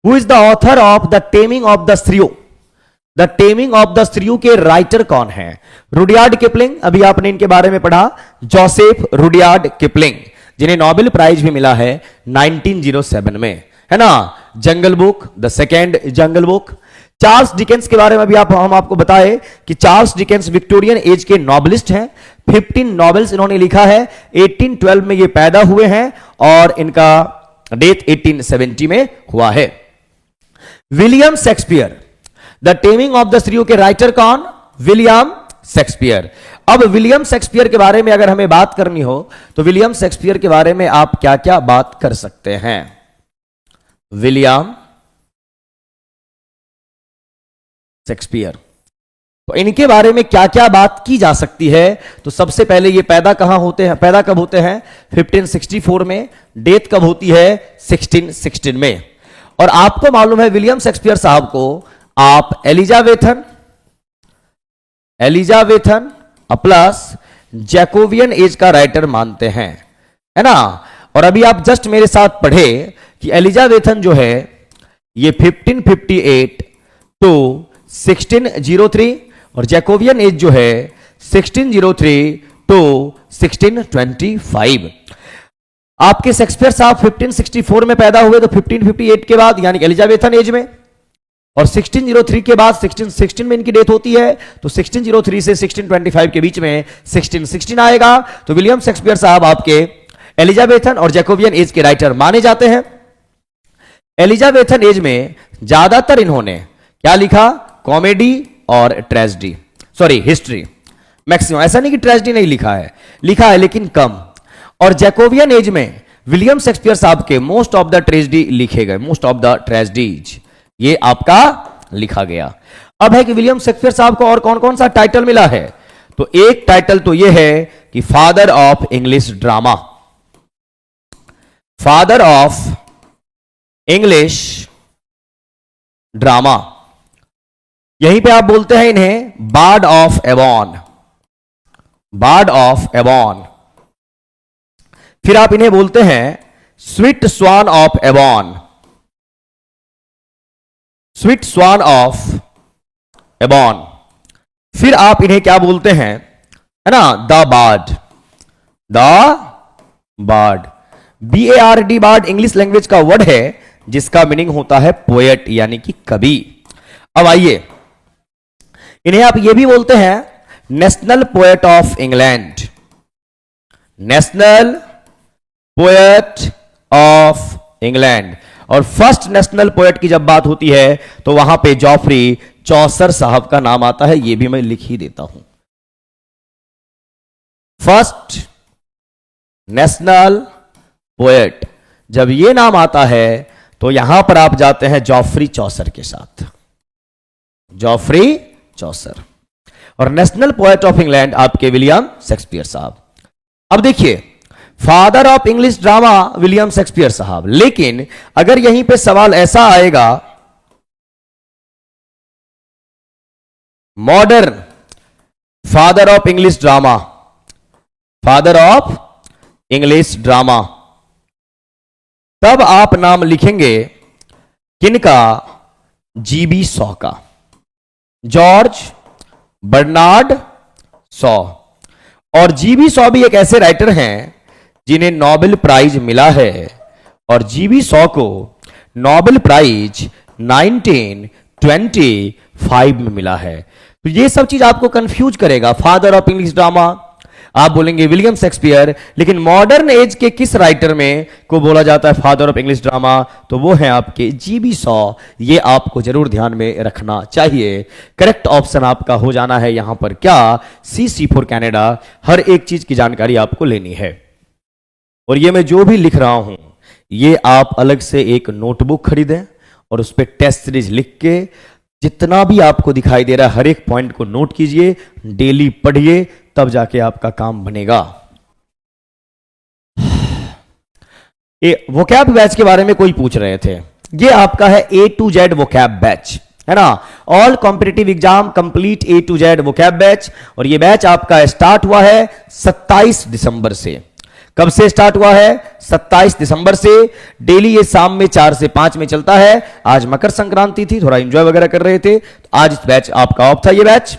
who is the author of the taming of the shrew. The taming of the shrew के राइटर कौन है? रुडयार्ड किपलिंग, अभी आपने इनके बारे में पढ़ा, जोसेफ रुडयार्ड किपलिंग, जिन्हें नोबेल प्राइज भी मिला है 1907 में, है ना। Jungle book, the second jungle book. Charles Dickens के बारे में भी हम आपको बताए कि चार्ल्स डिकेंस विक्टोरियन एज के नॉवेलिस्ट हैं। 15 नॉवेल्स इन्होंने लिखा है। 1812 में ये पैदा हुए हैं और इनका डेथ 1870 में हुआ है। William Shakespeare, the taming of the shrew के राइटर कौन? William Shakespeare. अब विलियम शेक्सपियर के बारे में अगर हमें बात करनी हो तो विलियम शेक्सपियर के बारे में आप क्या क्या बात कर सकते हैं? विलियम शेक्सपियर, तो इनके बारे में क्या क्या बात की जा सकती है? तो सबसे पहले ये पैदा कहां होते हैं, पैदा कब होते हैं? 1564 में। डेथ कब होती है? 1616 में। और आपको मालूम है विलियम शेक्सपियर साहब को आप एलिजाबेथन प्लस जैकोबियन एज का राइटर मानते हैं, है ना। और अभी आप जस्ट मेरे साथ पढ़े कि एलिजाबेथन जो है ये 1558 टू 1603 और जैकोबियन एज जो है 1603 टू 1625। आपके शेक्सपियर साहब 1564 में पैदा हुए तो 1558 के बाद यानी एलिजाबेथन एज में, और 1603 के बाद 1616 में इनकी डेथ होती है। तो 1603 से 1625 के बीच में 1616 आएगा। तो विलियम शेक्सपियर साहब आपके एलिजाबेथन और जैकोबियन एज के राइटर माने जाते हैं। एलिजाबेथन एज में ज्यादातर इन्होंने क्या लिखा? कॉमेडी और ट्रेजेडी, सॉरी हिस्ट्री मैक्सिमम। ऐसा नहीं कि ट्रेजेडी नहीं लिखा है लेकिन कम। और जैकोबियन एज में विलियम शेक्सपियर साहब के मोस्ट ऑफ द ट्रेजेडी लिखे गए, मोस्ट ऑफ द ट्रेजेडीज ये आपका लिखा गया। अब है कि विलियम शेक्सपियर साहब को और कौन कौन सा टाइटल मिला है? तो एक टाइटल तो यह है कि father of English drama, father of English drama. यहीं पे आप बोलते हैं इन्हें Bard of Avon, Bard of Avon. फिर आप इन्हें बोलते हैं sweet swan of Avon, sweet swan of Avon. फिर आप इन्हें क्या बोलते हैं, है ना, the Bard, the Bard. BARD bard English language का वर्ड है जिसका मीनिंग होता है पोएट यानी कि कवि। अब आइए, इन्हें आप ये भी बोलते हैं national poet of England, national poet of England. और फर्स्ट नेशनल पोएट की जब बात होती है तो वहां पे जॉफ्री चौसर साहब का नाम आता है, ये भी मैं लिख ही देता हूं। फर्स्ट नेशनल पोएट, जब ये नाम आता है तो यहां पर आप जाते हैं जॉफ्री चौसर के साथ, जॉफ्री चौसर। और नेशनल पोएट ऑफ इंग्लैंड आपके विलियम शेक्सपियर साहब। अब देखिए, father of English drama William Shakespeare साहब। लेकिन अगर यहीं पे सवाल ऐसा आएगा, modern father of English drama, father of English drama, तब आप नाम लिखेंगे किनका? GB शॉ का, जॉर्ज बर्नार्ड शॉ। और GB शॉ भी एक ऐसे राइटर हैं जिन्हें नोबेल प्राइज मिला है। और GB शॉ को नोबेल प्राइज 1925 में मिला है। तो ये सब चीज आपको कंफ्यूज करेगा। फादर ऑफ इंग्लिश ड्रामा आप बोलेंगे विलियम शेक्सपियर, लेकिन मॉडर्न एज के किस राइटर में को बोला जाता है फादर ऑफ इंग्लिश ड्रामा? तो वो है आपके GB शॉ। ये आपको जरूर ध्यान में रखना चाहिए। करेक्ट ऑप्शन आपका हो जाना है यहां पर क्या? CC for Canada. हर एक चीज की जानकारी आपको लेनी है। और ये मैं जो भी लिख रहा हूं, ये आप अलग से एक नोटबुक खरीदें और उस पर टेस्ट सीरीज लिख के जितना भी आपको दिखाई दे रहा है हर एक पॉइंट को नोट कीजिए, डेली पढ़िए, तब जाके आपका काम बनेगा। वोकैब बैच के बारे में कोई पूछ रहे थे, ये आपका है A to Z vocab batch, है ना। All competitive exam complete A to Z vocab batch. और ये बैच आपका स्टार्ट हुआ है 27 दिसंबर से। कब से स्टार्ट हुआ है? 27 दिसंबर से। डेली ये शाम में 4 से 5 में चलता है। आज मकर संक्रांति थी, थोड़ा एंजॉय वगैरह कर रहे थे, तो आज इस बैच आपका ऑफ था। ये बैच,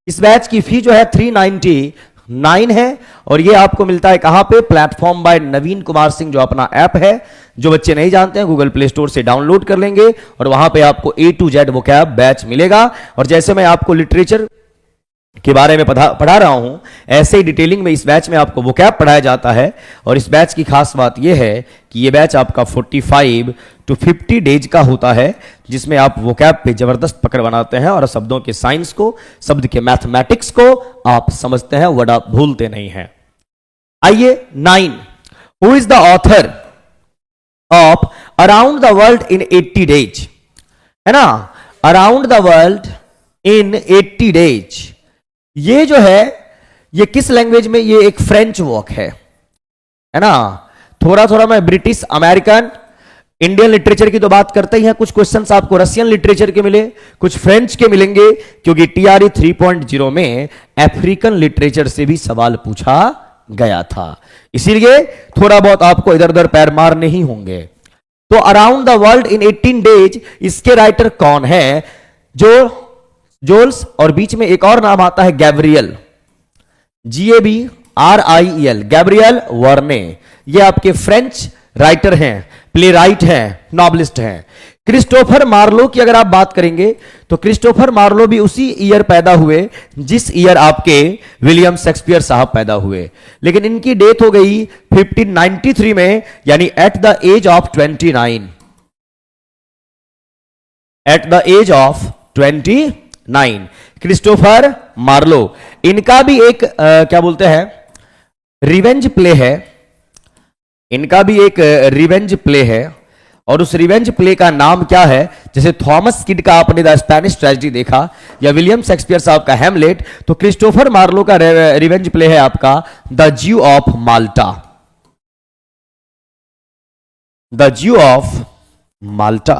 इस बैच की फी जो है 399 है। और ये आपको मिलता है कहां पे? प्लेटफॉर्म बाय नवीन कुमार सिंह, जो अपना ऐप है। जो बच्चे नहीं जानते हैं गूगल प्ले स्टोर से डाउनलोड कर लेंगे और वहां पे आपको A to Z vocab batch मिलेगा। और जैसे मैं आपको लिटरेचर के बारे में पढ़ा रहा हूं, ऐसे ही डिटेलिंग में इस बैच में आपको वोकैब पढ़ाया जाता है। और इस बैच की खास बात यह है कि यह बैच आपका 45 to 50 डेज का होता है, जिसमें आप वोकैब पे जबरदस्त पकड़ बनाते हैं और शब्दों के साइंस को, शब्द के मैथमेटिक्स को आप समझते हैं, वर्ड आप भूलते नहीं हैं। आइए 9, who is the author of around the world in 80 days, है ना। Around the world in 80 days, ये जो है ये किस लैंग्वेज में? ये एक फ्रेंच वर्क है ना। थोड़ा थोड़ा मैं ब्रिटिश, अमेरिकन, इंडियन लिटरेचर की तो बात करते ही हैं। कुछ क्वेश्चंस आपको रशियन लिटरेचर के मिले, कुछ फ्रेंच के मिलेंगे, क्योंकि TRE 3.0 में अफ्रीकन लिटरेचर से भी सवाल पूछा गया था। इसीलिए थोड़ा बहुत आपको इधर उधर पैर मारने ही होंगे। तो around the world in 18 days, इसके राइटर कौन है? जोल्स, और बीच में एक और नाम आता है गैब्रियल, GABRIEL, गैब्रियल वर्ने। ये आपके फ्रेंच राइटर हैं, प्ले राइट हैं, नॉवलिस्ट हैं। क्रिस्टोफर मार्लो की अगर आप बात करेंगे तो क्रिस्टोफर मार्लो भी उसी ईयर पैदा हुए जिस ईयर आपके विलियम शेक्सपियर साहब पैदा हुए, लेकिन इनकी डेथ हो गई 1593 में, यानी at the age of 29। At the age of 29 Christopher Marlowe. इनका भी एक क्या बोलते हैं रिवेंज प्ले है, इनका भी एक रिवेंज प्ले है, और उस रिवेंज प्ले का नाम क्या है? जैसे थॉमस किड का आपने द स्पेनिश ट्रेजेडी देखा, या विलियम शेक्सपियर साहब का हैमलेट, तो क्रिस्टोफर मार्लो का रिवेंज प्ले है आपका द ज्यू ऑफ माल्टा। द ज्यू ऑफ माल्टा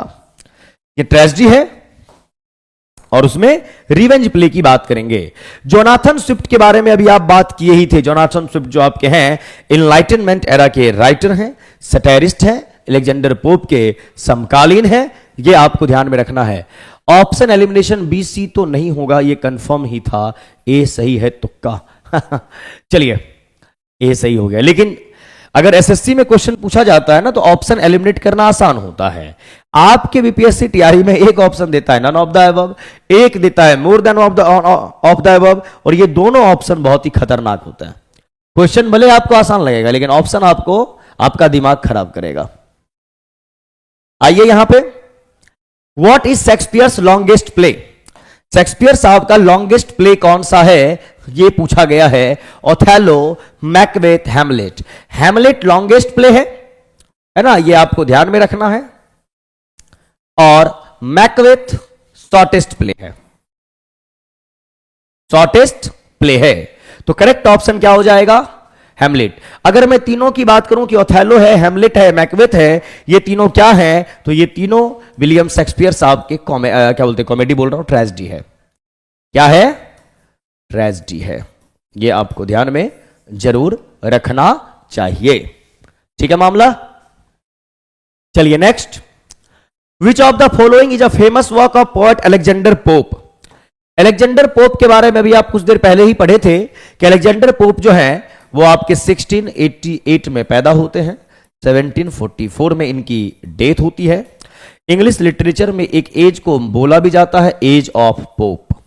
ये ट्रेजेडी है और उसमें रिवेंज प्ले की बात करेंगे। जोनाथन स्विफ्ट के बारे में अभी आप बात किए ही थे। जोनाथन स्विफ्ट जो आपके हैं इनलाइटनमेंट एरा के राइटर हैं, सटायरिस्ट हैं, अलेक्जेंडर पोप के समकालीन है, ये आपको ध्यान में रखना है। ऑप्शन एलिमिनेशन बी सी तो नहीं होगा, ये कंफर्म ही था, ए सही है तुक्का। चलिए ए सही हो गया, लेकिन अगर एसएससी में क्वेश्चन पूछा जाता है ना तो ऑप्शन एलिमिनेट करना आसान होता है। आपके बीपीएससी टीआरई में एक ऑप्शन देता है नन ऑफ द अबव, एक देता है more than of the above, और ये दोनों ऑप्शन बहुत ही खतरनाक होता है। क्वेश्चन भले आपको आसान लगेगा लेकिन ऑप्शन आपको आपका दिमाग खराब करेगा। आइए यहां पे, what is Shakespeare's longest play? Shakespeare साहब का लॉन्गेस्ट प्ले कौन सा है ये पूछा गया है। Othello, Macbeth, Hamlet. Hamlet longest play है ना, ये आपको ध्यान में रखना है, और मैकबेथ शॉर्टेस्ट प्ले है, शॉर्टेस्ट प्ले है। तो करेक्ट ऑप्शन क्या हो जाएगा? हैमलेट। अगर मैं तीनों की बात करूं कि ओथेलो है, हैमलेट है, मैकबेथ है, ये तीनों क्या है? तो ये तीनों विलियम शेक्सपियर साहब के क्या बोलते हैं, कॉमेडी बोल रहा हूं, ट्रेजेडी है। क्या है? ट्रेजेडी है। ये आपको ध्यान में जरूर रखना चाहिए, ठीक है मामला। चलिए next, which of the following is a famous work of poet Alexander pope? Alexander pope के बारे में भी आप कुछ देर पहले ही पढ़े थे कि अलेक्जेंडर पोप जो है वो आपके 1688 में पैदा होते हैं, 1744 में इनकी डेथ होती है। इंग्लिश लिटरेचर में एक एज को बोला भी जाता है age of Pope,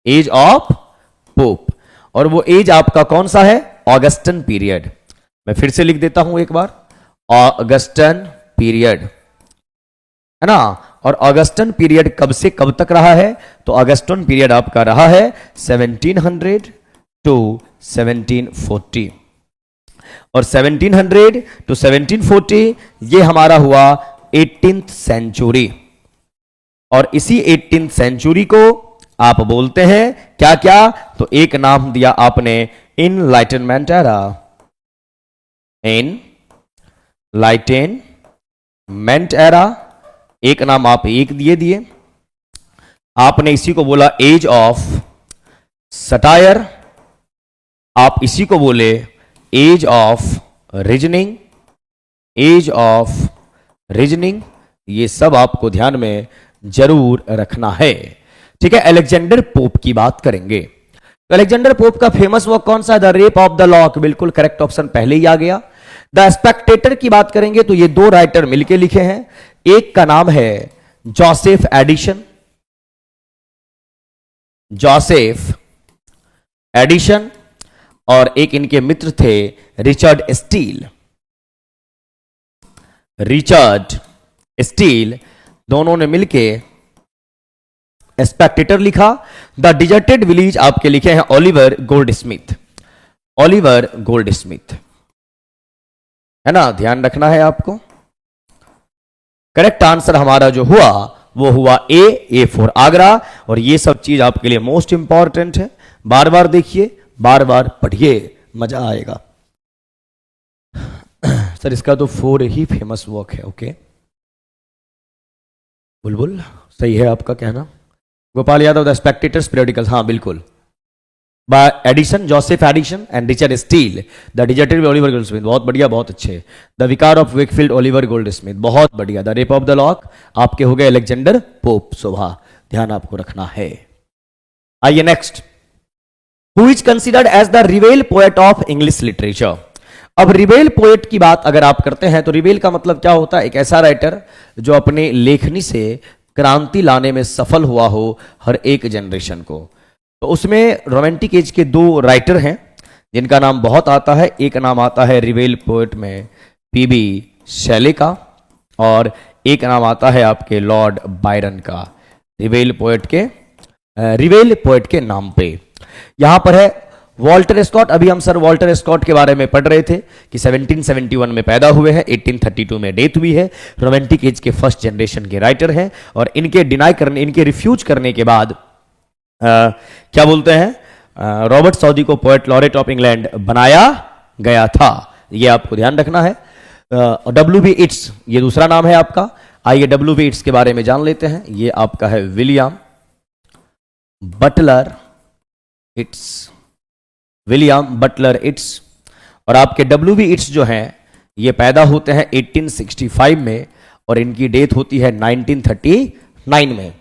age of Pope, और वो एज आपका कौन सा है? Augustan period. मैं फिर से लिख देता हूं एक बार, ऑगस्टन पीरियड है ना। और ऑगस्टन पीरियड कब से कब तक रहा है? तो ऑगस्टन पीरियड आपका रहा है 1700 टू 1740, और 1700 टू 1740 ये हमारा हुआ 18th सेंचुरी, और इसी 18th सेंचुरी को आप बोलते हैं क्या क्या? तो एक नाम दिया आपने इनलाइटनमेंट एरा, इनलाइटनमेंट एरा, एक नाम आप एक दिए। आपने इसी को बोला एज ऑफ सटायर, आप इसी को बोले age of reasoning, age of reasoning. ये सब आपको ध्यान में जरूर रखना है, ठीक है। अलेक्जेंडर पोप की बात करेंगे तो अलेक्जेंडर पोप का फेमस वर्क कौन सा है? The rape of the lock, बिल्कुल करेक्ट ऑप्शन पहले ही आ गया। द स्पेक्टेटर की बात करेंगे तो ये दो राइटर मिलके लिखे हैं, एक का नाम है जोसेफ एडिशन, जोसेफ एडिशन, और एक इनके मित्र थे रिचर्ड स्टील, रिचर्ड स्टील, दोनों ने मिलके स्पेक्टेटर लिखा। द डिजर्टेड विलेज आपके लिखे हैं ओलिवर गोल्डस्मिथ, ओलिवर गोल्डस्मिथ है ना, ध्यान रखना है आपको। करेक्ट आंसर हमारा जो हुआ वो हुआ ए फॉर आगरा, और ये सब चीज आपके लिए मोस्ट इंपॉर्टेंट है, बार बार देखिए, बार बार पढ़िए, मजा आएगा। सर इसका तो 4 ही फेमस वर्क है, ओके। बुलबुल सही है आपका कहना। Gopal Yadav the spectators periodicals, हाँ बिल्कुल। By Addison, Joseph Addison and Richard Steele. The deserted Oliver Goldsmith, बहुत बढ़िया, बहुत अच्छे। द विकार ऑफ वेकफील्ड ओलिवर गोल्डस्मिथ, बहुत बढ़िया। The rape of the lock आपके हो गए अलेक्जेंडर पोप, शोभा, ध्यान आपको रखना है। आइए next, who is considered as the रिवेल पोएट ऑफ इंग्लिश लिटरेचर? अब रिबेल पोएट की बात अगर आप करते हैं तो रिबेल का मतलब क्या होता है? एक ऐसा राइटर जो अपने लेखनी से क्रांति लाने में सफल हुआ हो हर एक जनरेशन को। तो उसमें रोमांटिक एज के दो राइटर हैं जिनका नाम बहुत आता है। एक नाम आता है रिबेल पोएट में पीबी शेले का, और एक नाम आता है आपके लॉर्ड बायरन का। रिबेल पोएट के नाम पे यहां पर है वॉल्टर स्कॉट। अभी हम सर वॉल्टर स्कॉट के बारे में पढ़ रहे थे कि 1771 में पैदा हुए हैं, 1832 में डेथ हुई है। रोमांटिक एज के फर्स्ट जनरेशन के राइटर हैं, और इनके रिफ्यूज करने के बाद क्या बोलते हैं, रॉबर्ट सऊदी को पोएट लॉरेट ऑफ इंग्लैंड बनाया गया था। ये आपको ध्यान रखना है। W.B. इट्स ये दूसरा नाम है आपका। आइए W.B. इट्स के बारे में जान लेते हैं। ये आपका है विलियम बटलर इट्स। और आपके W.B. इट्स जो हैं ये पैदा होते हैं 1865 में, और इनकी डेथ होती है 1939 में।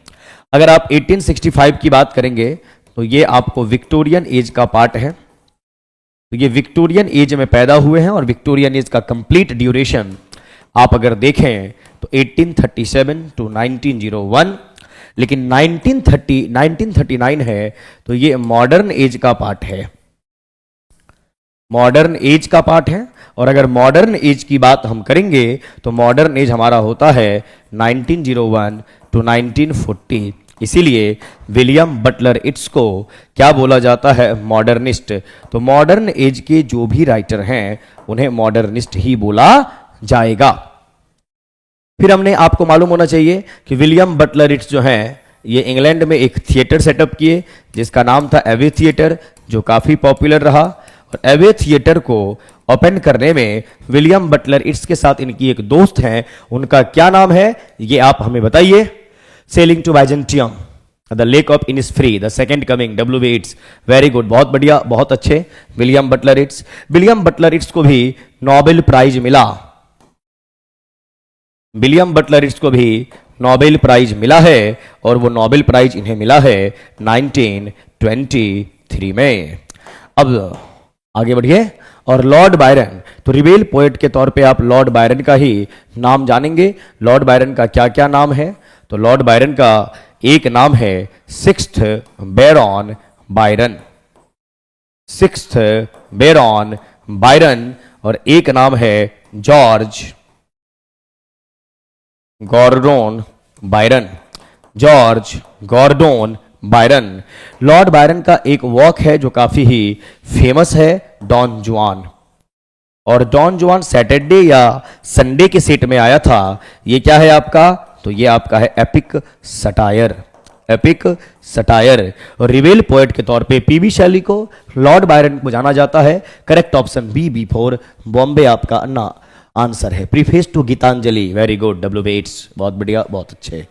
अगर आप 1865 की बात करेंगे तो ये आपको विक्टोरियन एज का पार्ट है। तो ये विक्टोरियन एज में पैदा हुए हैं, और विक्टोरियन एज का कंप्लीट ड्यूरेशन आप अगर देखें तो 1837 टू 1901, लेकिन 1939 है तो ये मॉडर्न एज का पार्ट है। और अगर मॉडर्न एज की बात हम करेंगे तो मॉडर्न एज हमारा होता है 1901 टू 1940। इसीलिए विलियम बटलर इट्स को क्या बोला जाता है? मॉडर्निस्ट। तो मॉडर्न एज के जो भी राइटर हैं उन्हें मॉडर्निस्ट ही बोला जाएगा। फिर हमने आपको मालूम होना चाहिए कि विलियम बटलर इट्स जो हैं ये इंग्लैंड में एक थिएटर सेटअप किए जिसका नाम था एवे थिएटर, जो काफी पॉपुलर रहा। और एवे थिएटर को ओपन करने में विलियम बटलर इट्स के साथ इनकी एक दोस्त हैं, उनका क्या नाम है ये आप हमें बताइए। Sailing to Byzantium, the lake of Innisfree, the second coming, W.B. Yeats. Very good, बहुत बढ़िया, बहुत अच्छे। विलियम बटलर इट्स को भी नोबेल प्राइज मिला है, और वो नोबेल प्राइज इन्हें मिला है 1923 में। अब आगे बढ़िए। और लॉर्ड बायरन, तो रिबेल पोएट के तौर पे आप लॉर्ड बायरन का ही नाम जानेंगे। लॉर्ड बायरन का क्या क्या नाम है? तो लॉर्ड बायरन का एक नाम है 6th बैरन बायरन, और एक नाम है George Gordon Byron. Lord Byron का एक वॉक है जो काफी ही फेमस है, डॉन जुआन। और डॉन जुआन सैटरडे या संडे के सेट में आया था। ये क्या है आपका? तो ये आपका है एपिक सटायर। और रिबेल पोएट के तौर पे पीबी शैली को, लॉर्ड बायरन को जाना जाता है। करेक्ट ऑप्शन B4 बॉम्बे आपका आंसर है। Preface to Gitanjali, very good W.B. Yeats, बहुत बढ़िया, बहुत अच्छे।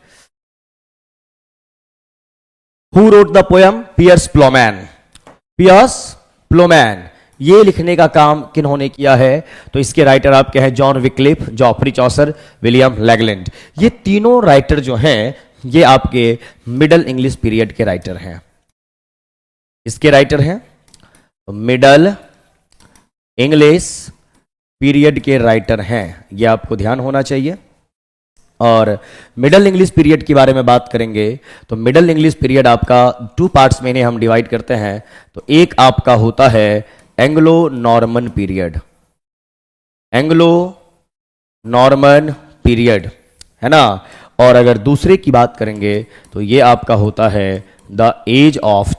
Who wrote the poem Piers Plowman, ये लिखने का काम किन्होंने किया है? तो इसके राइटर आपके हैं John Wycliffe, Geoffrey Chaucer, William Langland. ये तीनों राइटर जो हैं ये आपके मिडल इंग्लिश पीरियड के राइटर हैं। इसके राइटर हैं तो मिडल इंग्लिश पीरियड के राइटर हैं, ये आपको ध्यान होना चाहिए। और मिडल इंग्लिश पीरियड के बारे में बात करेंगे तो मिडल इंग्लिश पीरियड आपका 2 पार्ट्स में हम डिवाइड करते हैं। तो एक आपका होता है एंग्लो नॉर्मन पीरियड, है ना। और अगर दूसरे की बात करेंगे तो ये आपका होता है the age of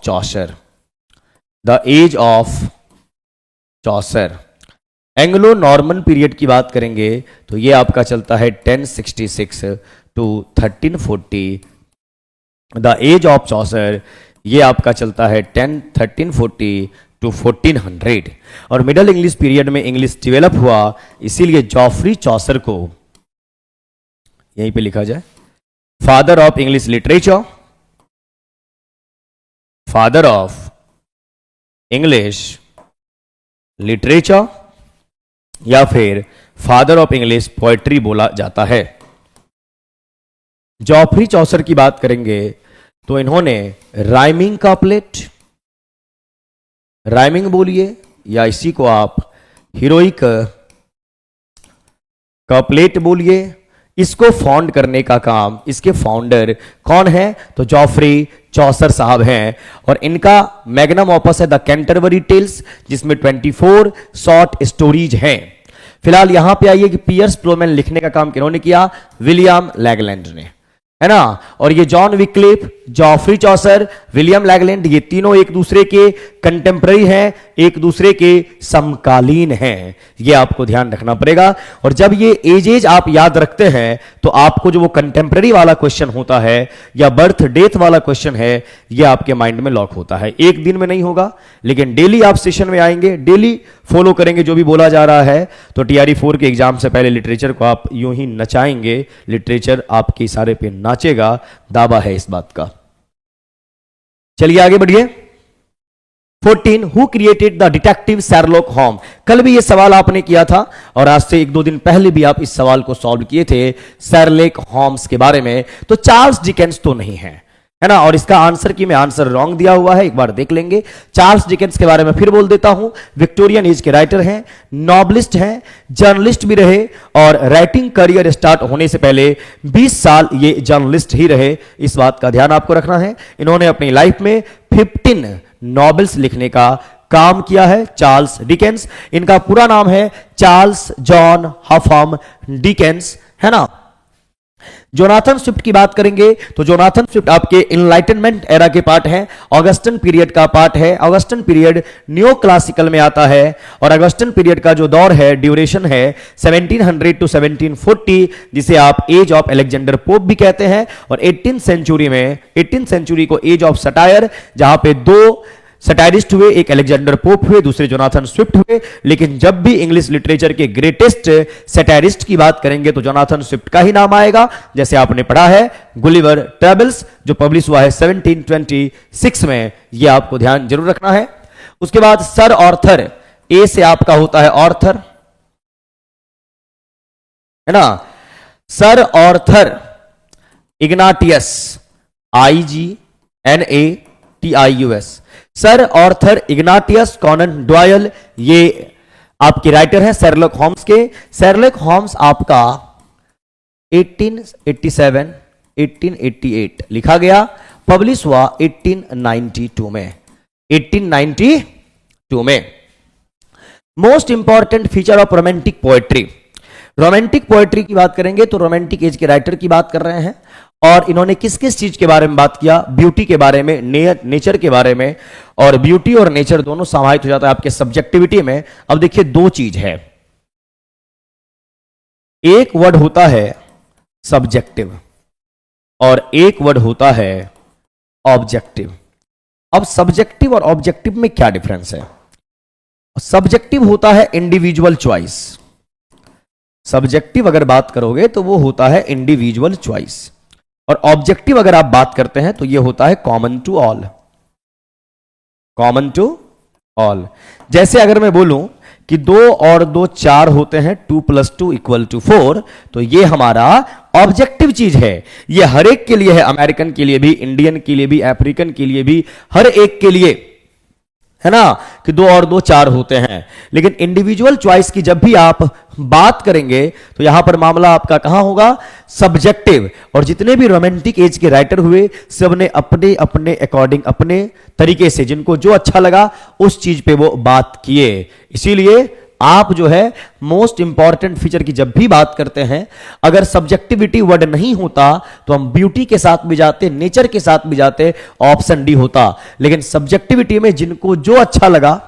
Chaucer. Anglo Norman period की बात करेंगे तो ये आपका चलता है 1066 to 1340। The age of Chaucer ये आपका चलता है 1340 टू 1400। और मिडल इंग्लिश पीरियड में इंग्लिश डेवलप हुआ, इसीलिए जॉफरी चॉसर को यहीं पे लिखा जाए फादर ऑफ इंग्लिश लिटरेचर, या फिर फादर ऑफ इंग्लिश पोएट्री बोला जाता है। जॉफरी चॉसर की बात करेंगे तो इन्होंने राइमिंग बोलिए या इसी को आप हीरोइक कपलेट बोलिए। इसको फाउंड करने का काम, इसके फाउंडर कौन है? तो जॉफ्री चौसर साहब हैं, और इनका मैग्नम ऑपस है द कैंटरबरी टेल्स, जिसमें 24 शॉर्ट स्टोरीज हैं। फिलहाल यहां पे आइए कि पियर्स प्लोमैन लिखने का काम किन्होंने किया? विलियम लैगलैंड ने, है ना। और ये जॉन विक्लिफ, जॉफ्री चौसर, विलियम लैगलैंड, ये तीनों एक दूसरे के कंटेम्पररी हैं, एक दूसरे के समकालीन हैं, ये आपको ध्यान रखना पड़ेगा। और जब ये एजेज आप याद रखते हैं तो आपको जो वो कंटेम्पररी वाला क्वेश्चन होता है या बर्थ डेथ वाला क्वेश्चन है, ये आपके माइंड में लॉक होता है। एक दिन में नहीं होगा, लेकिन डेली आप सेशन में आएंगे, डेली फॉलो करेंगे जो भी बोला जा रहा है। तो टीआरई 4 के एग्जाम से पहले लिटरेचर को आप यूं ही नचाएंगे, लिटरेचर आपके इशारे पे नाचेगा, दावा है इस बात का। चलिए आगे बढ़िए। 14 who created the detective Sherlock home. कल भी ये सवाल आपने किया था और आज से 1-2 दिन पहले भी आप इस सवाल को सॉल्व किए थे शेरलॉक होम्स के बारे में। तो चार्ल्स डिकेंस तो नहीं है ना, और इसका आंसर की मैं आंसर रॉन्ग दिया हुआ है, एक बार देख लेंगे। चार्ल्स डिकेंस के बारे में फिर बोल देता हूं, विक्टोरियन एज के राइटर हैं, नॉवलिस्ट हैं, जर्नलिस्ट भी रहे, और राइटिंग करियर स्टार्ट होने से पहले 20 साल ये जर्नलिस्ट ही रहे, इस बात का ध्यान आपको रखना है। इन्होंने अपनी लाइफ में 15 नॉवेल्स लिखने का काम किया है, चार्ल्स डिकेंस। इनका पूरा नाम है चार्ल्स जॉन हफम डिकेंस, है ना। जोनाथन स्विफ्ट की बात करेंगे तो जोनाथन स्विफ्ट आपके इनलाइटनमेंट एरा के पार्ट हैं, ऑगस्टन पीरियड का पार्ट है। ऑगस्टन पीरियड नियो क्लासिकल में आता है, और ऑगस्टन पीरियड का जो दौर है, ड्यूरेशन है 1700 टू 1740, जिसे आप एज ऑफ अलेक्जेंडर पोप भी कहते हैं। और 18th सेंचुरी को एज ऑफ सटायर, जहां पे 2 सटायरिस्ट हुए, एक अलेक्जेंडर पोप हुए, दूसरे जोनाथन स्विफ्ट हुए। लेकिन जब भी इंग्लिश लिटरेचर के ग्रेटेस्ट सटायरिस्ट की बात करेंगे तो जोनाथन स्विफ्ट का ही नाम आएगा। जैसे आपने पढ़ा है गुलिवर ट्रेवल्स, जो पब्लिश हुआ है 1726 में, यह आपको ध्यान जरूर रखना है। उसके बाद सर ऑर्थर, ए से आपका होता है ऑर्थर, है ना। Sir Arthur Ignatius, IGNATIUS, Sir Arthur Ignatius Conan Doyle, ये आपके राइटर हैं शेरलॉक होम्स के। शेरलॉक होम्स आपका 1887 1888 लिखा गया, पब्लिश हुआ 1892 में, 1892 में। Most important feature of romantic poetry. Romantic poetry की बात करेंगे तो रोमांटिक एज के राइटर की बात कर रहे हैं, और इन्होंने किस किस चीज के बारे में बात किया? ब्यूटी के बारे में, नेचर के बारे में। और ब्यूटी और नेचर दोनों समाहित हो जाता है आपके सब्जेक्टिविटी में। अब देखिए 2 चीज है, एक वर्ड होता है सब्जेक्टिव और एक वर्ड होता है ऑब्जेक्टिव। अब सब्जेक्टिव और ऑब्जेक्टिव में क्या डिफरेंस है? सब्जेक्टिव होता है इंडिविजुअल चॉइस, सब्जेक्टिव अगर बात करोगे तो वो होता है इंडिविजुअल चॉइस, और ऑब्जेक्टिव अगर आप बात करते हैं तो ये होता है common to all, common to all. जैसे अगर मैं बोलूं कि 2 और 2 4 होते हैं, 2 + 2 = 4, तो ये हमारा ऑब्जेक्टिव चीज है। ये हर एक के लिए है, अमेरिकन के लिए भी, इंडियन के लिए भी, अफ्रीकन के लिए भी, हर एक के लिए, है ना, कि 2 और 2 4 होते हैं। लेकिन इंडिविजुअल चॉइस की जब भी आप बात करेंगे तो यहां पर मामला आपका कहां होगा? सब्जेक्टिव। और जितने भी रोमांटिक एज के राइटर हुए, सब ने अपने अपने अकॉर्डिंग, अपने तरीके से, जिनको जो अच्छा लगा उस चीज पे वो बात किए। इसीलिए आप जो है मोस्ट इंपॉर्टेंट फीचर की जब भी बात करते हैं, अगर सब्जेक्टिविटी वर्ड नहीं होता तो हम ब्यूटी के साथ भी जाते, नेचर के साथ भी जाते, ऑप्शन डी होता। लेकिन सब्जेक्टिविटी में जिनको जो अच्छा लगा,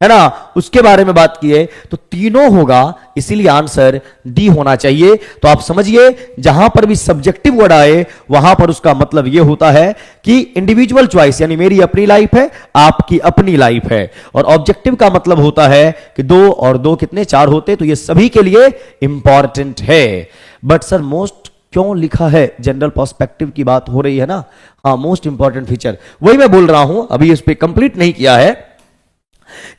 है ना, उसके बारे में बात की है, तो तीनों होगा, इसीलिए आंसर डी होना चाहिए। तो आप समझिए, जहां पर भी सब्जेक्टिव वर्ड आए वहां पर उसका मतलब यह होता है कि इंडिविजुअल चॉइस, यानी मेरी अपनी लाइफ है, आपकी अपनी लाइफ है। और ऑब्जेक्टिव का मतलब होता है कि 2 और 2 कितने? 4 होते, तो ये सभी के लिए इंपॉर्टेंट है। बट सर मोस्ट क्यों लिखा है? जनरल पर्सपेक्टिव की बात हो रही है ना। हाँ, मोस्ट इंपॉर्टेंट फीचर, वही मैं बोल रहा हूं, अभी इस पे कंप्लीट नहीं किया है,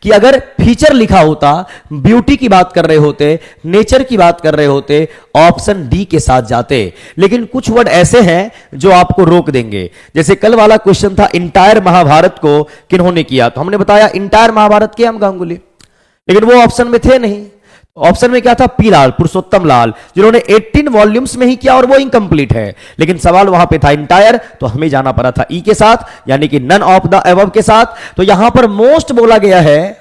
कि अगर फीचर लिखा होता, ब्यूटी की बात कर रहे होते, नेचर की बात कर रहे होते, ऑप्शन डी के साथ जाते। लेकिन कुछ वर्ड ऐसे हैं जो आपको रोक देंगे। जैसे कल वाला क्वेश्चन था, इंटायर महाभारत को किन्होंने किया? तो हमने बताया इंटायर महाभारत के हम गांगुली, लेकिन वो ऑप्शन में थे नहीं। ऑप्शन में क्या था? पी लाल, पुरुषोत्तम लाल, जिन्होंने 18 वॉल्यूम्स में ही किया और वो इनकम्प्लीट है। लेकिन सवाल वहां पे था इंटायर, तो हमें जाना पड़ा था ई के साथ, यानी कि नन ऑफ द अबव के साथ। तो यहां पर मोस्ट बोला गया है,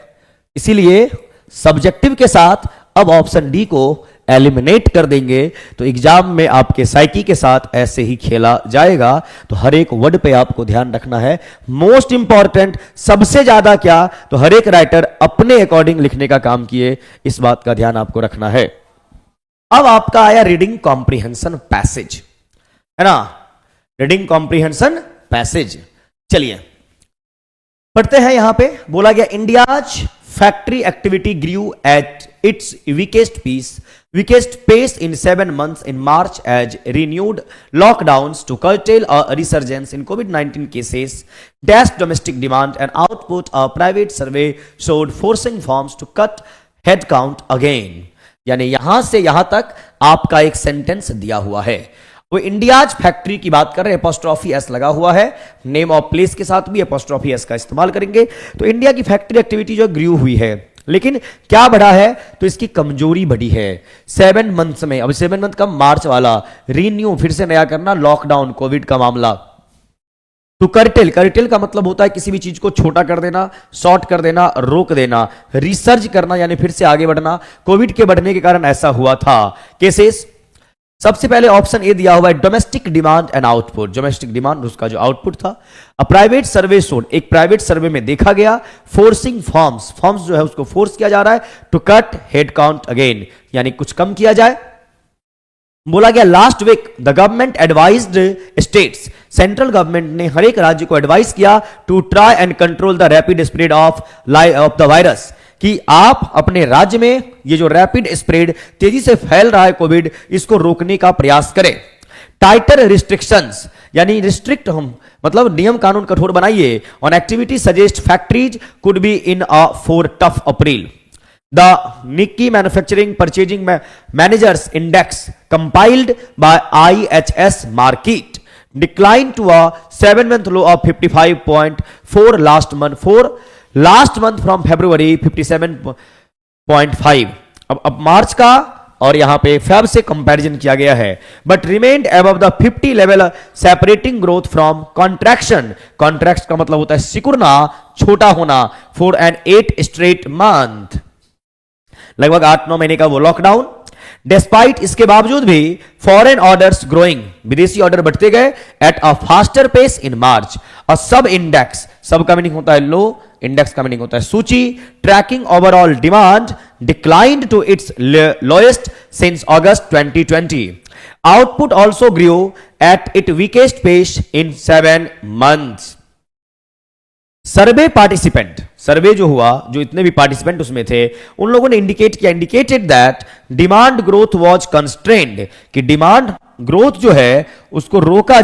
इसीलिए सब्जेक्टिव के साथ अब ऑप्शन डी को एलिमिनेट कर देंगे। तो एग्जाम में आपके साइकी के साथ ऐसे ही खेला जाएगा। तो हर एक वर्ड पे आपको ध्यान रखना है। मोस्ट इंपॉर्टेंट, सबसे ज्यादा क्या, तो हर एक राइटर अपने अकॉर्डिंग लिखने का काम किए, इस बात का ध्यान आपको रखना है। अब आपका आया रीडिंग कॉम्प्रिहेंशन पैसेज, है ना, रीडिंग कॉम्प्रिहेंशन पैसेज। चलिए पढ़ते हैं। यहां पे बोला गया India's factory activity Guru eight its weakest pace in 7 months in March as renewed lockdowns to curtail a resurgence in COVID-19 cases, dashed domestic demand and output. A private survey showed forcing firms to cut headcount again. यानी यहां से यहां तक आपका एक सेंटेंस दिया हुआ है। वो इंडियाज फैक्ट्री की बात कर रहे हैं, एपोस्ट्रोफी एस लगा हुआ है, नेम ऑफ प्लेस के साथ भी एपोस्ट्रोफी एस का इस्तेमाल करेंगे। तो इंडिया की फैक्ट्री एक्टिविटी जो ग्रू हुई है, लेकिन क्या बढ़ा है, तो इसकी कमजोरी बढ़ी है 7 मंथ्स में। अब 7 मंथ का मार्च वाला, रीन्यू फिर से नया करना, लॉकडाउन कोविड का मामला, तो करटेल, करटेल का मतलब होता है किसी भी चीज को छोटा कर देना, शॉर्ट कर देना, रोक देना, रिसर्च करना यानी फिर से आगे बढ़ना। कोविड के बढ़ने के कारण ऐसा हुआ था। केसेस सबसे पहले ऑप्शन ए दिया हुआ है domestic demand and output, domestic demand उसका जो आउटपुट था। अ प्राइवेट सर्वे शोड, एक प्राइवेट सर्वे में देखा गया, फोर्सिंग फॉर्म्स, फॉर्म्स जो है उसको फोर्स किया जा रहा है to cut head count again, यानी कुछ कम किया जाए। बोला गया last week the government advised states, central government ने हर एक राज्य को एडवाइस किया to try and control the rapid spread of the virus, कि आप अपने राज्य में ये जो रैपिड स्प्रेड, तेजी से फैल रहा है कोविड, इसको रोकने का प्रयास करें। टाइटर रिस्ट्रिक्शंस, यानी रिस्ट्रिक्ट हम मतलब नियम कानून कठोर बनाइए। On activity suggest factories could be in a for tough April. The Nikkei Manufacturing Purchasing Managers Index compiled by IHS Markit declined to a 7-month low of 55.4 last month from February 57.5। अब मार्च का और यहां पे फेब से कंपैरिजन किया गया है, but remained above the 50 level, separating growth from contraction. Contract का मतलब होता है सिकुड़ना, छोटा होना, फॉर एन 8 स्ट्रेट मंथ, लगभग 8-9 महीने का वो लॉकडाउन। डिस्पाइट, इसके बावजूद भी फॉरेन ऑर्डर्स ग्रोइंग, विदेशी ऑर्डर बढ़ते गए at a faster pace in March. और सब इंडेक्स, सब का मीनिंग होता है लो, इंडेक्स का मीनिंग होता है सूची, tracking overall demand declined to its lowest since August 2020। Output also grew at it weakest pace in 7 months. Survey participant, survey जो हुआ, जो इतने भी पार्टिसिपेंट उसमें थे, उन लोगों ने इंडिकेट किया, indicated that demand growth was constrained, कि डिमांड ग्रोथ जो है उसको रोका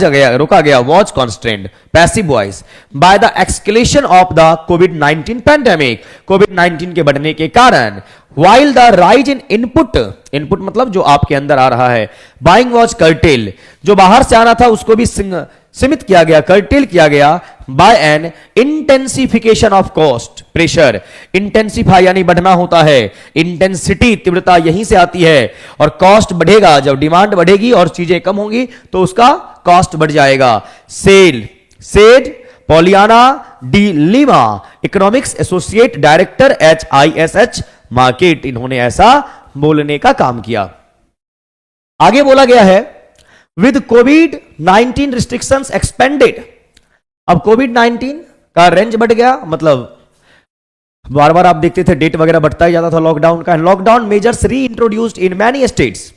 गया was constrained, passive voice, by the escalation of the कोविड-19 पैंडेमिक, कोविड-19 के बढ़ने के कारण। While the rise in input, input मतलब जो आपके अंदर आ रहा है, बाइंग वाज कर्टेल, जो बाहर से आना था उसको भी सीमित किया गया, कर्टेल किया गया, by an intensification of cost pressure. Intensify यानी बढ़ना होता है, इंटेंसिटी तीव्रता यहीं से आती है, और कॉस्ट बढ़ेगा, जब डिमांड बढ़ेगी और चीजें कम होंगी तो उसका कॉस्ट बढ़ जाएगा। Said Pollyanna de Lima, economics associate director HISH market, इन्होंने ऐसा बोलने का काम किया। आगे बोला गया है विद कोविड-19 रिस्ट्रिक्शंस एक्सपेंडेड, अब कोविड-19 का रेंज बढ़ गया, मतलब बार बार आप देखते थे डेट वगैरह बढ़ता ही जाता था लॉकडाउन का। Lockdown measures reintroduced in many states.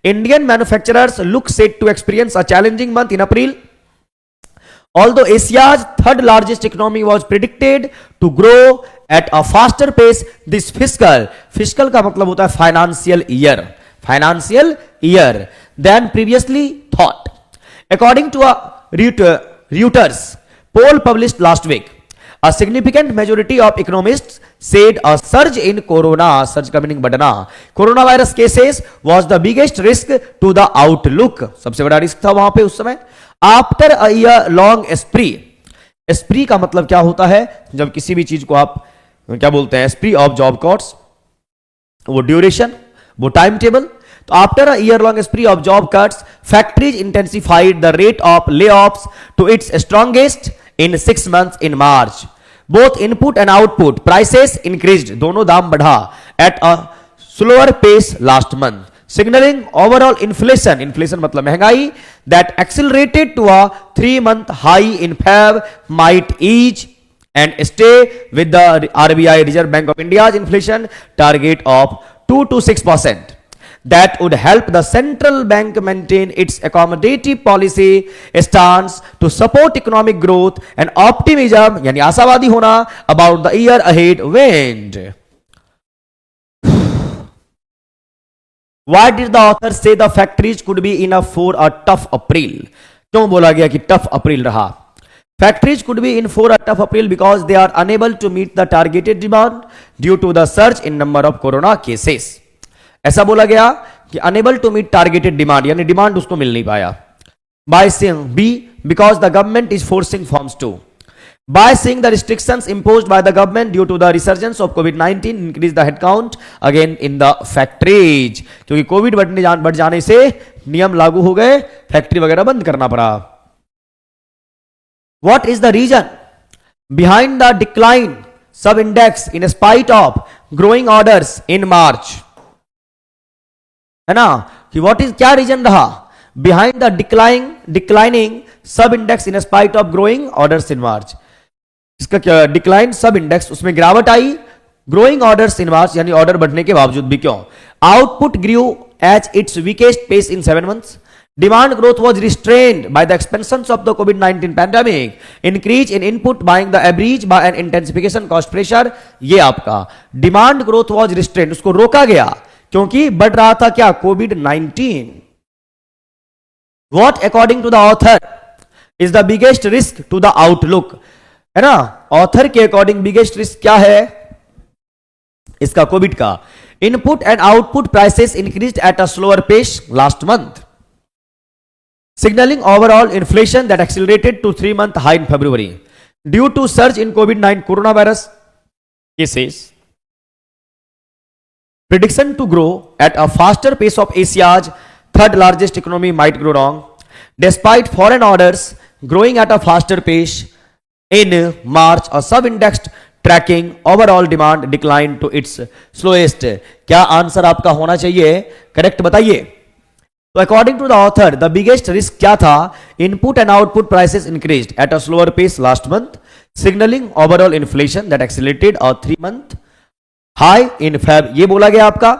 Indian manufacturers look set to experience a challenging month in April. Although Asia's third largest economy was predicted to grow at a faster pace this fiscal का मतलब होता है financial year than previously thought. According to a Reuters poll published last week, a significant majority of economists said a surge in surge का मीनिंग बढ़ना, coronavirus cases was the biggest risk to the outlook, सबसे बड़ा रिस्क था वहां पे उस समय। आफ्टर अ ईयर लॉन्ग स्प्री का मतलब क्या होता है, जब किसी भी चीज को आप क्या बोलते हैं, स्प्री ऑफ जॉब कॉट्स, वो ड्यूरेशन, वो टाइम टेबल। तो after a year long spree of job cuts, factories intensified the rate of lay offs to its strongest in 6 months in March. Both input and output prices increased, दोनों दाम बढ़ा at a slower pace last month, signaling overall inflation, inflation मतलब महंगाई, that accelerated to a 3-month high in Feb might ease and stay with the RBI Reserve Bank of India's inflation target of 2 to 6%. That would help the central bank maintain its accommodative policy stance to support economic growth, and optimism यानी आशावादी होना about the year ahead waned. Why did the author say the factories could be enough for a tough April? क्यों बोला गया कि tough April रहा? Factories could be in for a tough April because they are unable to meet the targeted demand due to the surge in number of corona cases. ऐसा बोला गया कि unable to meet targeted demand, यानी डिमांड उसको मिल नहीं पाया। By saying be because the government is forcing firms to, by saying the restrictions imposed by the government due to the resurgence of कोविड-19 increase the headcount again in the factories, क्योंकि कोविड बढ़ जाने से नियम लागू हो गए, फैक्ट्री वगैरह बंद करना पड़ा। What is the reason behind the decline sub index in spite of growing orders in March, है ना, कि व्हाट इज, क्या रीजन रहा behind the declining sub index in spite of growing orders in March. इसका क्या डिक्लाइन सब इंडेक्स, उसमें गिरावट आई, ग्रोइंग ऑर्डर्स इन मार्च यानी ऑर्डर बढ़ने के बावजूद भी क्यों? Output grew at its weakest pace in 7 months. Demand growth was restrained by the expansions of the COVID-19 pandemic, increase in input buying the average by an intensification cost pressure. ये आपका डिमांड ग्रोथ was restrained, उसको रोका गया क्योंकि बढ़ रहा था क्या? कोविड-19। What according to the author is the biggest risk to the outlook, है ना, ऑथर के अकॉर्डिंग बिगेस्ट रिस्क क्या है इसका, कोविड का? Input and output prices increased at a slower pace last month, signaling overall inflation that accelerated to 3-month high in February due to surge in COVID-19 coronavirus cases. Prediction to grow at a faster pace of Asia's third largest economy might grow wrong, despite foreign orders growing at a faster pace in March. A sub-indexed tracking overall demand declined to its slowest. क्या आंसर आपका होना चाहिए? करेक्ट बताइए। तो according to the author the biggest risk क्या था? Input and output prices increased at a slower pace last month, signalling overall inflation that accelerated a 3-month high in Feb, ये बोला गया आपका।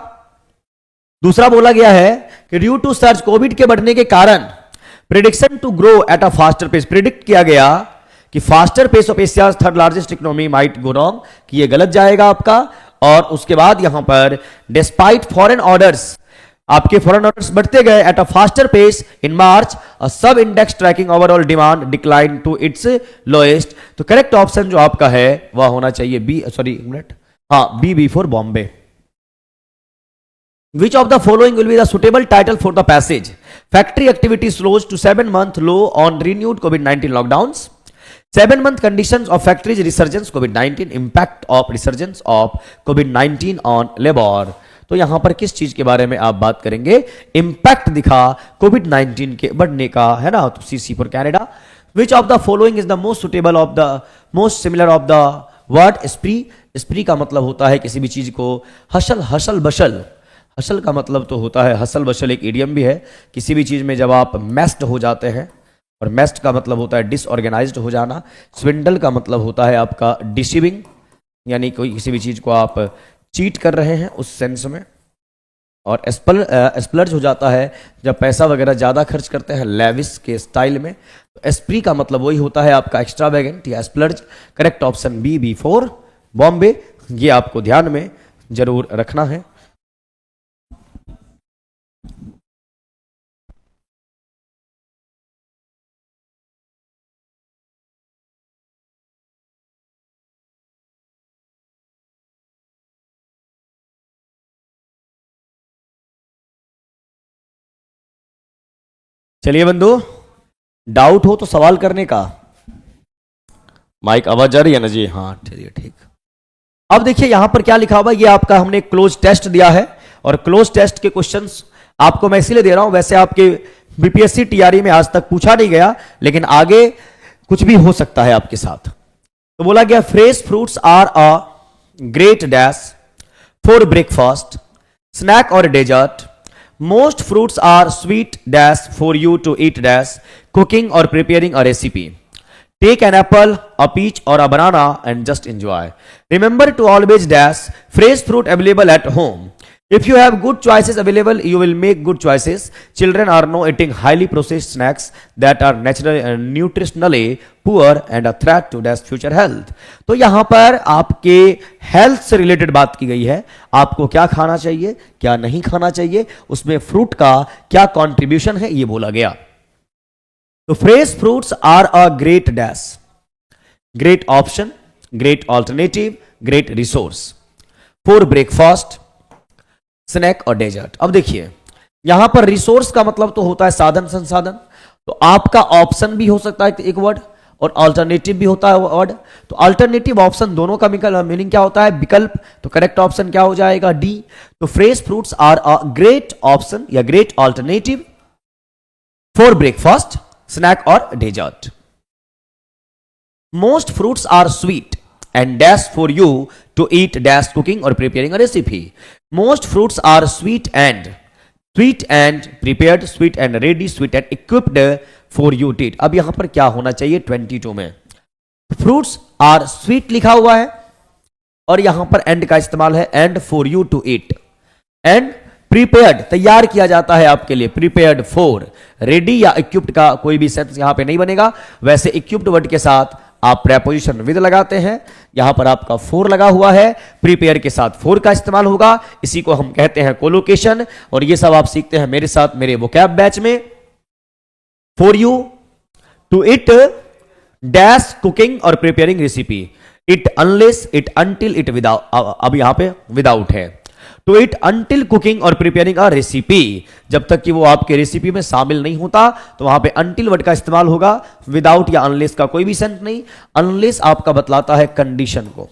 दूसरा बोला गया है कि ड्यू टू सर्ज, कोविड के बढ़ने के कारण, prediction to grow at a faster pace, predict किया गया कि faster pace of Asia third largest economy might go wrong, कि ये गलत जाएगा आपका। और उसके बाद यहां पर डिस्पाइट फॉरेन ऑर्डर्स, आपके फॉरेन ऑर्डर्स बढ़ते गए at a faster pace in March, a sub index tracking overall demand decline to its lowest. तो करेक्ट ऑप्शन जो आपका है वह होना चाहिए बी, सॉरी मिनट, हाँ B for Bombay. Which of the following will be the suitable title for the passage? Factory activity slows to 7-month low on renewed COVID-19 lockdowns. 7-month conditions of factories resurgence COVID-19, impact of resurgence of COVID-19 on labor. तो यहां पर किस चीज के बारे में आप बात करेंगे? इंपैक्ट दिखा कोविड-19 के बढ़ने का, है ना, तो CC for Canada. Which of the following is the most suitable of the most similar of the word स्प्री? स्प्री का मतलब होता है किसी भी चीज को हसल हसल बशल, हसल का मतलब तो होता है, हसल बशल एक इडियम भी है, किसी भी चीज में जब आप मेस्ड हो जाते हैं, और मेस्ड का मतलब होता है डिसऑर्गेनाइज्ड हो जाना। स्विंडल का मतलब होता है आपका डिसीविंग, यानी कोई किसी भी चीज को आप चीट कर रहे हैं उस सेंस में। और स्प्लर्ज हो जाता है जब पैसा वगैरह ज़्यादा खर्च करते हैं लेविस के स्टाइल में। तो एस्प्री का मतलब वही होता है आपका एक्स्ट्रावेगेंट या splurge. Correct option B for Bombay, ये आपको ध्यान में जरूर रखना है। चलिए बंधु, डाउट हो तो सवाल करने का। माइक आवाज आ रही है ना जी? हाँ चलिए ठीक। अब देखिए यहां पर क्या लिखा हुआ है, ये आपका हमने क्लोज टेस्ट दिया है और क्लोज टेस्ट के क्वेश्चंस आपको मैं इसलिए दे रहा हूं, वैसे आपके बीपीएससी टीआरई में आज तक पूछा नहीं गया, लेकिन आगे कुछ भी हो सकता है आपके साथ। तो बोला गया fresh fruits are a great dash for breakfast, snack और dessert. Most fruits are sweet dash for you to eat dash, cooking और preparing a recipe. Take an apple, a peach or a banana and just enjoy. Remember to always dash fresh fruit available at home. If you have good choices available, you will make good choices. Children are now eating highly processed snacks that are naturally and nutritionally poor and a threat to their future health. तो यहाँ पर आपके हेल्थ से रिलेटेड बात की गई है, आपको क्या खाना चाहिए, क्या नहीं खाना चाहिए, उसमें फ्रूट का क्या कॉन्ट्रीब्यूशन है, ये बोला गया। तो fresh fruits are a great dash, great option, great alternative, great resource for breakfast, snack और डेजर्ट। अब देखिए यहां पर रिसोर्स का मतलब तो होता है साधन संसाधन, तो आपका ऑप्शन भी हो सकता है एक वर्ड और अल्टरनेटिव भी होता है वर्ड। तो अल्टरनेटिव ऑप्शन दोनों का मीनिंग क्या होता है, विकल्प। तो करेक्ट ऑप्शन क्या हो जाएगा, डी। तो fresh fruits are a great option या great alternative for breakfast, snack और dessert. Most fruits are sweet and dash for you to eat dash, cooking और preparing a recipe. Most fruits are sweet and prepared, sweet and ready, sweet and equipped for you to eat. अब यहां पर क्या होना चाहिए 22 में, फ्रूट्स आर स्वीट लिखा हुआ है और यहां पर एंड का इस्तेमाल है, and for you to eat. And prepared तैयार किया जाता है आपके लिए, प्रिपेयर्ड फॉर। रेडी या इक्विप्ड का कोई भी सेंस यहां पे नहीं बनेगा। वैसे इक्विप्ड वर्ड के साथ आप प्रेपोजिशन विद लगाते हैं, यहां पर आपका फॉर लगा हुआ है, प्रिपेयर के साथ फॉर का इस्तेमाल होगा, इसी को हम कहते हैं कोलोकेशन। और ये सब आप सीखते हैं मेरे साथ मेरे वोकैब बैच में। For you to eat dash, cooking और preparing recipe. Eat unless, eat until, eat without, अब यहां पे विदाउट है। टू इट अंटिल कुकिंग और प्रिपेयरिंग अ रेसिपी, जब तक कि वो आपके रेसिपी में शामिल नहीं होता तो वहां पे अंटिल वर्ड का इस्तेमाल होगा। विदाउट या अनलेस का कोई भी सेंस नहीं। अनलेस आपका बतलाता है कंडीशन को,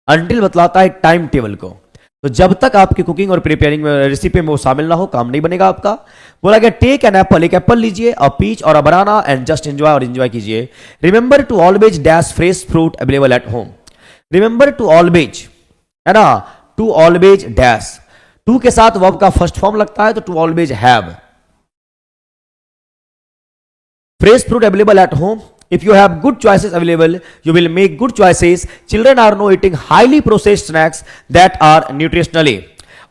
अंटिल बतलाता है टाइम टेबल को। तो जब तक आपकी कुकिंग और प्रिपेयरिंग रेसिपी में वो शामिल ना हो, काम नहीं बनेगा आपका। बोला गया टेक एन एप्पल, एक एप्पल लीजिए, अ पीच और a banana and just enjoy, और एंजॉय कीजिए। Remember to always dash fresh fruit available at home. Remember to always, है ना, टू ऑलवेज डैश, टू के साथ वर्ब का फर्स्ट फॉर्म लगता है तो to always have. Fresh fruit available at home. If you have good choices available, you will make good choices. Children are now eating highly processed snacks that are nutritionally.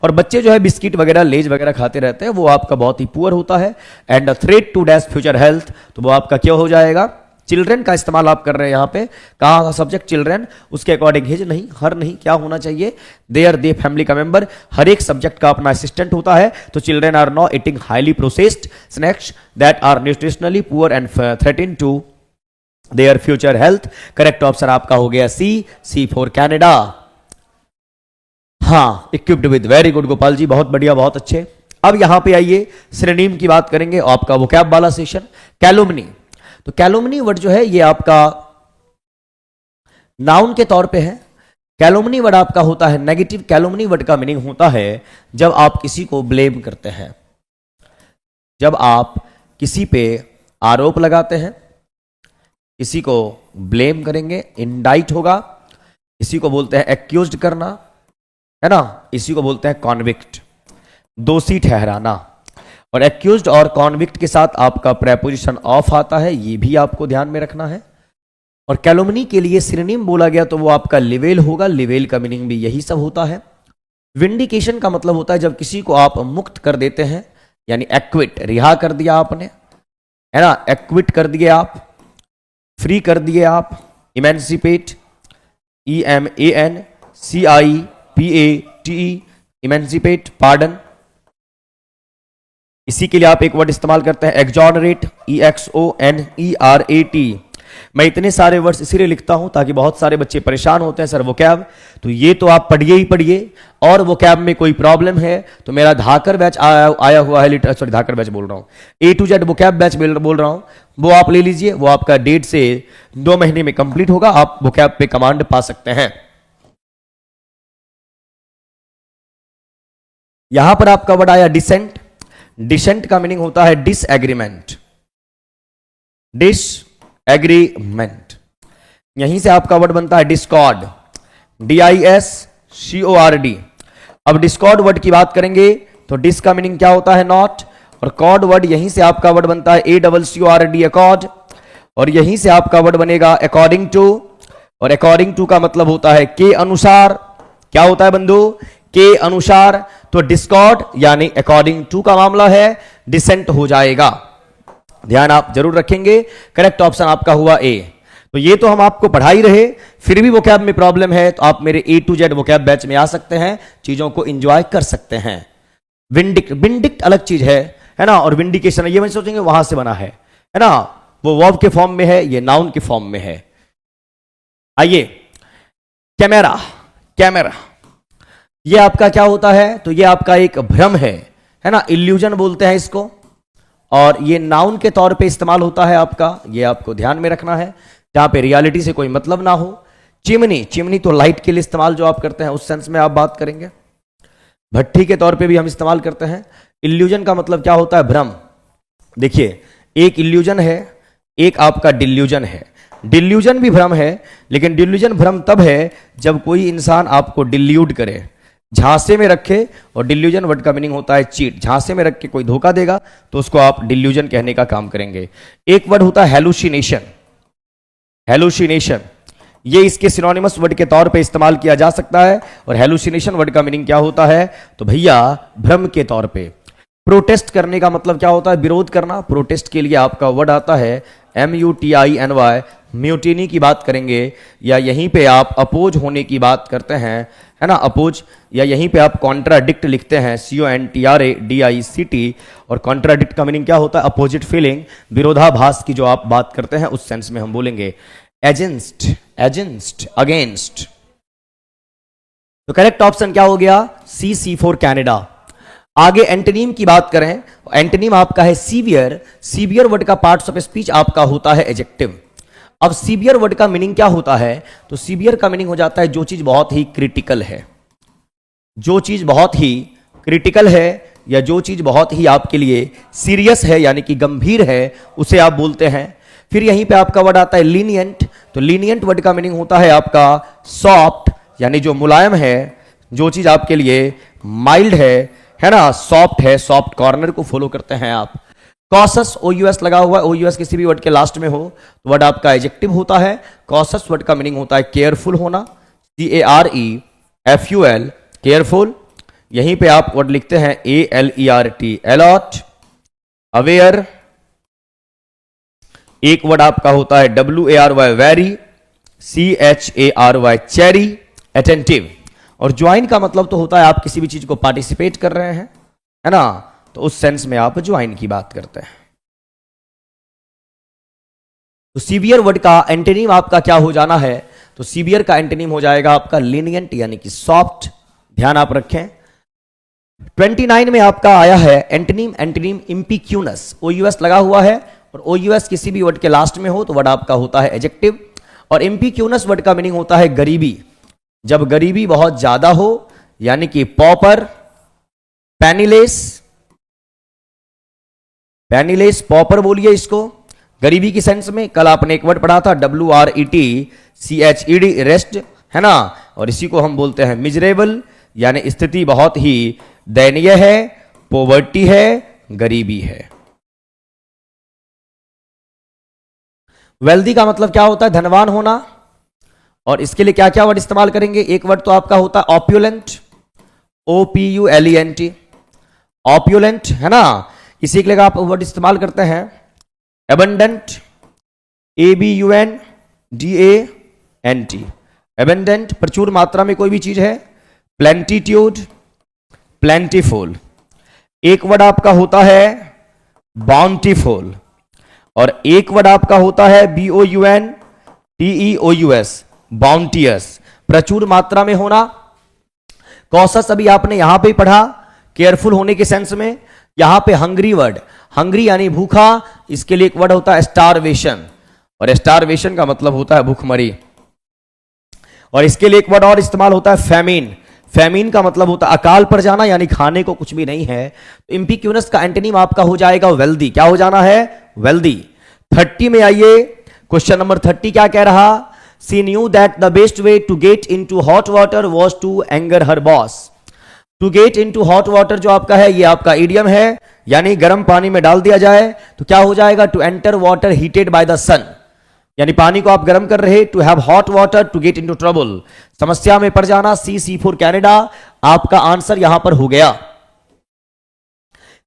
और बच्चे जो है बिस्किट वगैरह, लेज वगैरह खाते रहते हैं, वो आपका बहुत ही पुअर होता है। And threat to dash future health, तो वो आपका क्या हो जाएगा, चिल्ड्रन का इस्तेमाल आप कर रहे हैं यहाँ पे। कहाँ का सब्जेक्ट चिल्ड्रन, उसके अकॉर्डिंग हिज नहीं, हर नहीं, क्या होना चाहिए, देयर, दे फैमिली का मेंबर। हर एक सब्जेक्ट का अपना असिस्टेंट होता है। तो children are not eating highly processed snacks that are nutritionally poor and threaten to their future health. Correct option आपका हो गया सी फॉर कैनेडा। हाँ, equipped with, very good Gopal ji, बहुत बढ़िया, बहुत अच्छे। अब यहां पे आइए, सिनोनिम की बात करेंगे, आपका वोकैब वाला सेशन। कैलुमनी, तो कैलुमनी वर्ड जो है ये आपका नाउन के तौर पे है। कैलुमनी वर्ड आपका होता है नेगेटिव। कैलुमनी वर्ड का मीनिंग होता है जब आप किसी को ब्लेम करते हैं, जब आप किसी पे आरोप लगाते हैं, किसी को ब्लेम करेंगे, इंडाइट होगा, इसी को बोलते हैं एक्यूज्ड करना, है ना, इसी को बोलते हैं कॉन्विक्ट, दोषी ठहराना। और एक्यूज्ड और कॉन्विक्ट के साथ आपका प्रेपोजिशन ऑफ आता है, ये भी आपको ध्यान में रखना है। और कैलुमनी के लिए सिनोनिम बोला गया तो वो आपका लिवेल होगा। लिवेल का मीनिंग भी यही सब होता है। विंडिकेशन का मतलब होता है जब किसी को आप मुक्त कर देते हैं, यानी एक्विट, रिहा कर दिया आपने, है ना, एक्विट कर दिए आप, फ्री कर दिए आप। Emancipate, EMANCIPATE, emancipate, pardon. इसी के लिए आप एक वर्ड इस्तेमाल करते हैं एक्सोनरेट, EXONERAT। मैं इतने सारे वर्ड्स इसीलिए लिखता हूं ताकि बहुत सारे बच्चे परेशान होते हैं सर वोकैब, तो ये तो आप पढ़िए ही पढ़िए, और वो कैब में कोई प्रॉब्लम है तो मेरा धाकर बैच आया हुआ है, सॉरी धाकर बैच बोल रहा हूं, A to Z वो कैब बैच बोल रहा हूं, वो आप ले लीजिए। वो आपका 1.5 से 2 महीने में कंप्लीट होगा, आप वो कैब पे कमांड पा सकते हैं। यहां पर आपका वर्ड आया डिसेंट। डिसेंट का मीनिंग होता है डिसएग्रीमेंट। डिसएग्रीमेंट, यहीं से आपका वर्ड बनता है डिस्कॉर्ड, DISCORD। अब डिस्कॉर्ड वर्ड की बात करेंगे तो डिस का मीनिंग क्या होता है नॉट, और कॉर्ड वर्ड यहीं से आपका वर्ड बनता है ACCORD, अकॉर्ड, और यहीं से आपका वर्ड बनेगा अकॉर्डिंग टू, और अकॉर्डिंग टू का मतलब होता है के अनुसार। क्या होता है बंधु, के अनुसार। तो डिस्कॉर्ड यानी अकॉर्डिंग टू का मामला है, डिसेंट हो जाएगा, ध्यान आप जरूर रखेंगे। करेक्ट ऑप्शन आपका हुआ ए। तो ये तो हम आपको पढ़ा ही रहे, फिर भी वोकैब में प्रॉब्लम है तो आप मेरे A to Z vocab batch में आ सकते हैं, चीजों को एंजॉय कर सकते हैं। विंडिक्ट, विंडिक्ट अलग चीज है ना, और विंडिकेशन ये मैं सोचेंगे वहां से बना है ना, वो वर्ब के फॉर्म में है, ये नाउन के फॉर्म में है। आइए कैमरा, कैमरा ये आपका क्या होता है, तो ये आपका एक भ्रम है ना, इल्यूजन बोलते हैं इसको, और ये नाउन के तौर पे इस्तेमाल होता है आपका, ये आपको ध्यान में रखना है, जहां पे रियलिटी से कोई मतलब ना हो। चिमनी, चिमनी तो लाइट के लिए इस्तेमाल जो आप करते हैं उस सेंस में आप बात करेंगे। भट्ठी के तौर पे भी हम इस्तेमाल करते हैं। इल्यूजन का मतलब क्या होता है, भ्रम। देखिए एक इल्यूजन है, एक आपका डिल्यूजन है। डिल्यूजन भी भ्रम है, लेकिन डिल्यूजन भ्रम तब है जब कोई इंसान आपको डिल्यूड करे, झांसे में रखे, और डिल्यूजन वर्ड का मीनिंग होता है चीट। झांसे में रख के कोई धोखा देगा तो उसको आप डिल्यूजन कहने का काम करेंगे। एक वर्ड होता है हेलुसिनेशन, हेलुसिनेशन ये इसके सिनोनिमस वर्ड के तौर पे इस्तेमाल किया जा सकता है, और हेलुसिनेशन वर्ड का मीनिंग क्या होता है, तो भैया भ्रम के तौर पे। प्रोटेस्ट करने का मतलब क्या होता है, विरोध करना। प्रोटेस्ट के लिए आपका वर्ड आता है MUTINY, म्यूटिनी की बात करेंगे, या यहीं पे आप अपोज होने की बात करते हैं, है ना, अपोज, या यहीं पे आप कॉन्ट्राडिक्ट लिखते हैं, CONTRADICT, और कॉन्ट्राडिक्ट का मीनिंग क्या होता है, अपोजिट फीलिंग, विरोधाभास की जो आप बात करते हैं उस सेंस में हम बोलेंगे। एजेंस्ट, एजेंस्ट, अगेंस्ट। तो करेक्ट ऑप्शन क्या हो गया, C फॉर कैनेडा। आगे एंटोनिम की बात करें, एंटोनिम आपका है सीवियर। सीवियर वर्ड का पार्ट्स ऑफ स्पीच आपका होता है एडजेक्टिव। अब सीवियर वर्ड का मीनिंग क्या होता है, तो सीवियर का मीनिंग हो जाता है जो चीज बहुत ही क्रिटिकल है, जो चीज बहुत ही क्रिटिकल है, या जो चीज बहुत ही आपके लिए सीरियस है यानी कि गंभीर है, उसे आप बोलते हैं। फिर यहीं पे आपका वर्ड आता है लीनियंट। तो लीनियंट वर्ड का मीनिंग होता है आपका सॉफ्ट, यानी जो मुलायम है, जो चीज आपके लिए माइल्ड है ना, सॉफ्ट है, सॉफ्ट कॉर्नर को फॉलो करते हैं आप। कॉशस, OUS लगा हुआ है, OUS किसी भी वर्ड के लास्ट में हो तो वर्ड आपका एडजेक्टिव होता है। कॉशस वर्ड का मीनिंग होता है केयरफुल होना, CAREFUL, केयरफुल। यहीं पे आप वर्ड लिखते हैं ALERT, अलर्ट, अवेयर। एक वर्ड आपका होता है WARY, very, CHARY, cherry, attentive. और ज्वाइन का मतलब तो होता है आप किसी भी चीज को पार्टिसिपेट कर रहे हैं, है ना, तो उस सेंस में आप ज्वाइन की बात करते हैं। तो सीवियर वर्ड का एंटोनिम आपका क्या हो जाना है, तो सीवियर का एंटोनिम हो जाएगा आपका लीनियंट यानी कि सॉफ्ट, ध्यान आप रखें। 29 में आपका आया है एंटोनिम, एंटोनिम इम्पिक्यूनस। OUS लगा हुआ है, और OUS किसी भी वर्ड के लास्ट में हो तो वर्ड आपका होता है एडजेक्टिव। और इम्पिक्यूनस वर्ड का मीनिंग होता है गरीबी, जब गरीबी बहुत ज्यादा हो, यानी कि पॉपर, पैनीलेस, पैनीलेस, पॉपर बोलिए इसको गरीबी की सेंस में। कल आपने एक वर्ड पढ़ा था WRETCHED, रेस्ट, है ना, और इसी को हम बोलते हैं मिजरेबल, यानी स्थिति बहुत ही दयनीय है, पॉवर्टी है, गरीबी है। वेल्दी का मतलब क्या होता है, धनवान होना, और इसके लिए क्या क्या वर्ड इस्तेमाल करेंगे, एक वर्ड तो आपका होता है ऑप्यूलेंट, OPULENT, ऑप्यूलेंट, है ना। इसी के लिए आप वर्ड इस्तेमाल करते हैं एबंडेंट, ABUNDANT, एबंडेंट, प्रचुर मात्रा में कोई भी चीज है। प्लेंटीट्यूड, प्लेंटीफुल। एक वर्ड आपका होता है बाउंटीफुल, और एक वर्ड आपका होता है BOUNTEOUS, बाउंटियस, प्रचुर मात्रा में होना। कॉशस अभी आपने यहां पे ही पढ़ा, केयरफुल होने के सेंस में। यहां पे हंग्री वर्ड, हंग्री यानी भूखा, इसके लिए एक वर्ड होता है स्टारवेशन, और स्टारवेशन का मतलब होता है भूखमरी। और इसके लिए एक वर्ड और इस्तेमाल होता है फैमिन, फैमिन का मतलब होता है अकाल पड़ जाना, यानी खाने को कुछ भी नहीं है। तो इम्पिक्यूनस का एंटोनिम आपका हो जाएगा वेल्दी। क्या हो जाना है? वेल्दी। 30 में आइए, क्वेश्चन नंबर 30 क्या कह रहा? She knew that the best way to get into hot water was to anger her boss. To get into hot water जो आपका है, ये आपका इडियम है, यानी गर्म पानी में डाल दिया जाए तो क्या हो जाएगा? To enter water heated by the sun, यानी पानी को आप गर्म कर रहे। To have hot water, to get into trouble, समस्या में पड़ जाना। सी फॉर कैनेडा, आपका आंसर यहां पर हो गया।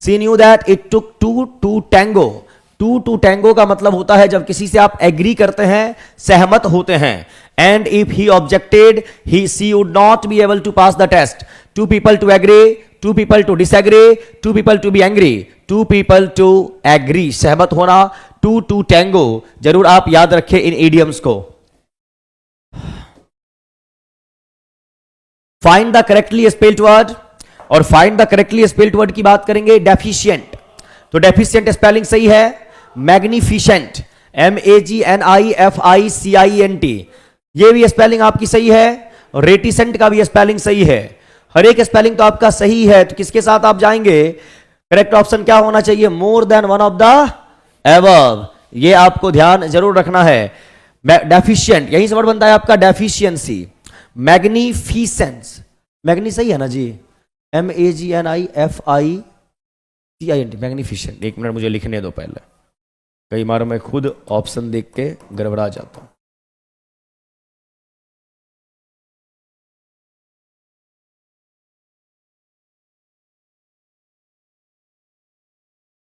She knew that it took to tango. To tango का मतलब होता है जब किसी से आप एग्री करते हैं, सहमत होते हैं। And if he objected she would not be able to pass the test. Two people to agree, two people to disagree, two people to be angry, two people to agree, सहमत होना। टू टैंगो, जरूर आप याद रखें इन इडियम्स को। Find the correctly spelled word, और find the correctly spelled word की बात करेंगे। डेफिशिएंट, तो डेफिशिएंट स्पेलिंग सही है। मैग्निफिशेंट, MAGNIFICIENT, ये भी स्पेलिंग आपकी सही है। और रेटिसेंट का भी स्पेलिंग सही है। हर एक स्पेलिंग तो आपका सही है, तो किसके साथ आप जाएंगे? करेक्ट ऑप्शन क्या होना चाहिए? More than one of the above, ये आपको ध्यान जरूर रखना है। डेफिशिएंट, यही से वर्ड बनता है आपका डेफिशिएंसी। मैग्निफिसेंस, मैग्नी सही है ना जी? MAGNIFICIENT, magnificent. एक मिनट मुझे लिखने दो पहले, कई बार मैं खुद ऑप्शन देख के गड़बड़ा जाता हूं।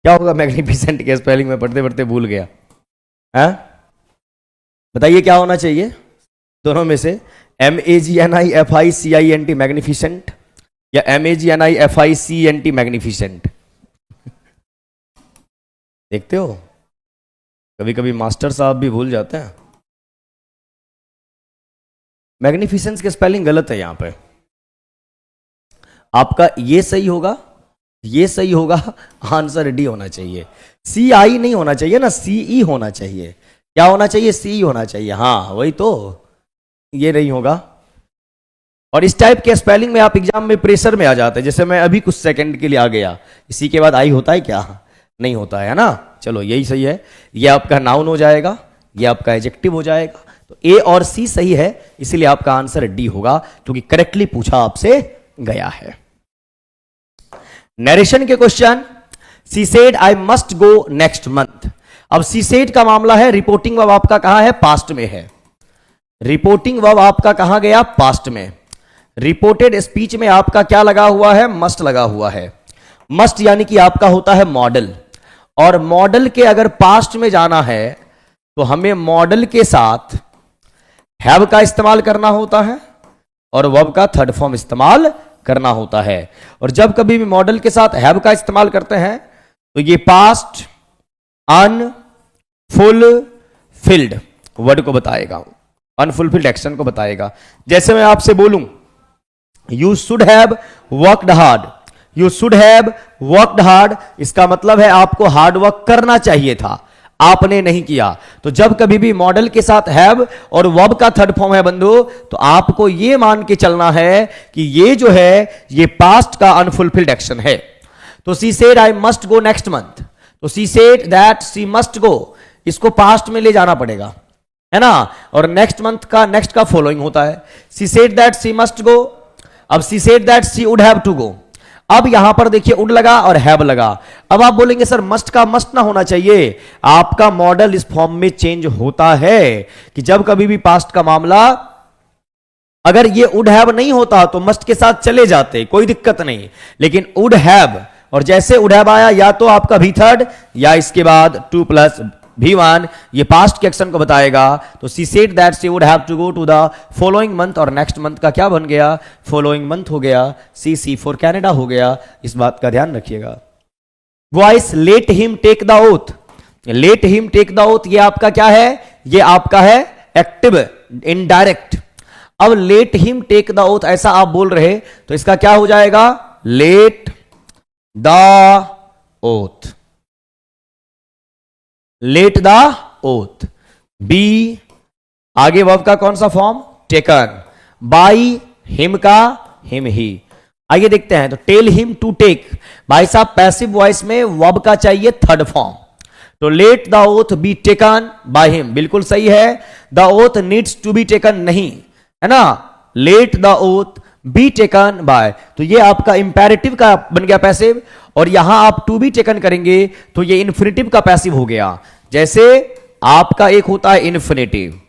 क्या होगा मैग्निफिसेंट के स्पेलिंग में? पढ़ते पढ़ते भूल गया है। बताइए क्या होना चाहिए दोनों में से? MAGNIFICIENT मैग्निफिसेंट, या MAGNIFICENT मैग्निफिसेंट? देखते हो, कभी कभी मास्टर साहब भी भूल जाते हैं। मैग्निफिसेंस के स्पेलिंग गलत है यहां पे। आपका ये सही होगा, ये सही होगा, आंसर डी होना चाहिए। CI नहीं होना चाहिए ना, CE होना चाहिए। क्या होना चाहिए? CE होना चाहिए। हाँ वही तो, ये नहीं होगा। और इस टाइप के स्पेलिंग में आप एग्जाम में प्रेशर में आ जाते हैं। जैसे मैं अभी कुछ सेकंड के लिए आ गया, इसी के बाद आई होता है क्या? नहीं होता है ना। चलो यही सही है। ये आपका नाउन हो जाएगा, ये आपका एडजेक्टिव हो जाएगा। तो A और C सही है, इसीलिए आपका आंसर डी होगा, क्योंकि करेक्टली पूछा आपसे गया है। नरेशन के question. C said I must go next month. अब सी सेड का मामला है, रिपोर्टिंग वर्ब आपका कहां है? पास्ट में है। रिपोर्टिंग वर्ब आपका कहां गया? पास्ट में। रिपोर्टेड स्पीच में आपका क्या लगा हुआ है? मस्ट लगा हुआ है। मस्ट यानी कि आपका होता है मॉडल, और मॉडल के अगर पास्ट में जाना है तो हमें मॉडल के साथ हैव का इस्तेमाल करना होता है और वर्ब का थर्ड फॉर्म इस्तेमाल करना होता है। और जब कभी भी मॉडल के साथ हैव का इस्तेमाल करते हैं तो ये पास्ट अनफुलफिल्ड वर्ड को बताएगा, अनफुलफिल्ड एक्शन को बताएगा। जैसे मैं आपसे बोलूं you should have worked hard, you should have worked hard, इसका मतलब है आपको हार्ड वर्क करना चाहिए था, आपने नहीं किया। तो जब कभी भी मॉडल के साथ हैव और वर्ब का थर्ड फॉर्म है बंधु, तो आपको यह मान के चलना है कि ये जो है ये पास्ट का अनफुलफिल्ड एक्शन है। तो she said I must go next month, तो she said that she must go, इसको पास्ट में ले जाना पड़ेगा, है ना। और नेक्स्ट मंथ का नेक्स्ट का फॉलोइंग होता है। She said that she must go, अब she said that she would have to go. अब यहां पर देखिए उड लगा और हैव लगा। अब आप बोलेंगे सर मस्ट का मस्ट ना होना चाहिए, आपका मॉडल इस फॉर्म में चेंज होता है कि जब कभी भी पास्ट का मामला अगर ये वुड हैव नहीं होता तो मस्ट के साथ चले जाते, कोई दिक्कत नहीं, लेकिन वुड हैव, और जैसे वुड हैव आया या तो आपका भी थर्ड या इसके बाद 2 + V1, ये पास्ट के एक्शन को बताएगा। तो she said that she would have to go to the following month, और नेक्स्ट मंथ का क्या बन गया? फॉलोइंग मंथ हो गया। सी फॉर कैनेडा हो गया। इस बात का ध्यान रखिएगा। Voice let him take the oath, let him take the oath, ये आपका क्या है? ये आपका है एक्टिव इनडायरेक्ट। अब let him take the oath ऐसा आप बोल रहे, तो इसका क्या हो जाएगा? Let the oath, let the oath. Be आगे वर्ब का कौन सा फॉर्म? टेकन। बाई हिम का हिम ही। आइए देखते हैं, तो टेल हिम टू टेक, भाई साहब पैसिव वॉइस में वर्ब का चाहिए थर्ड फॉर्म, तो let the oath be taken by him, बिल्कुल सही है। The oath needs to be taken नहीं, है ना, let the oath be taken by, तो ये आपका इंपेरेटिव का बन गया पैसिव, और यहां आप टू बी टेकन करेंगे तो ये इन्फिनेटिव का पैसिव हो गया। जैसे आपका एक होता है इन्फिनेटिव,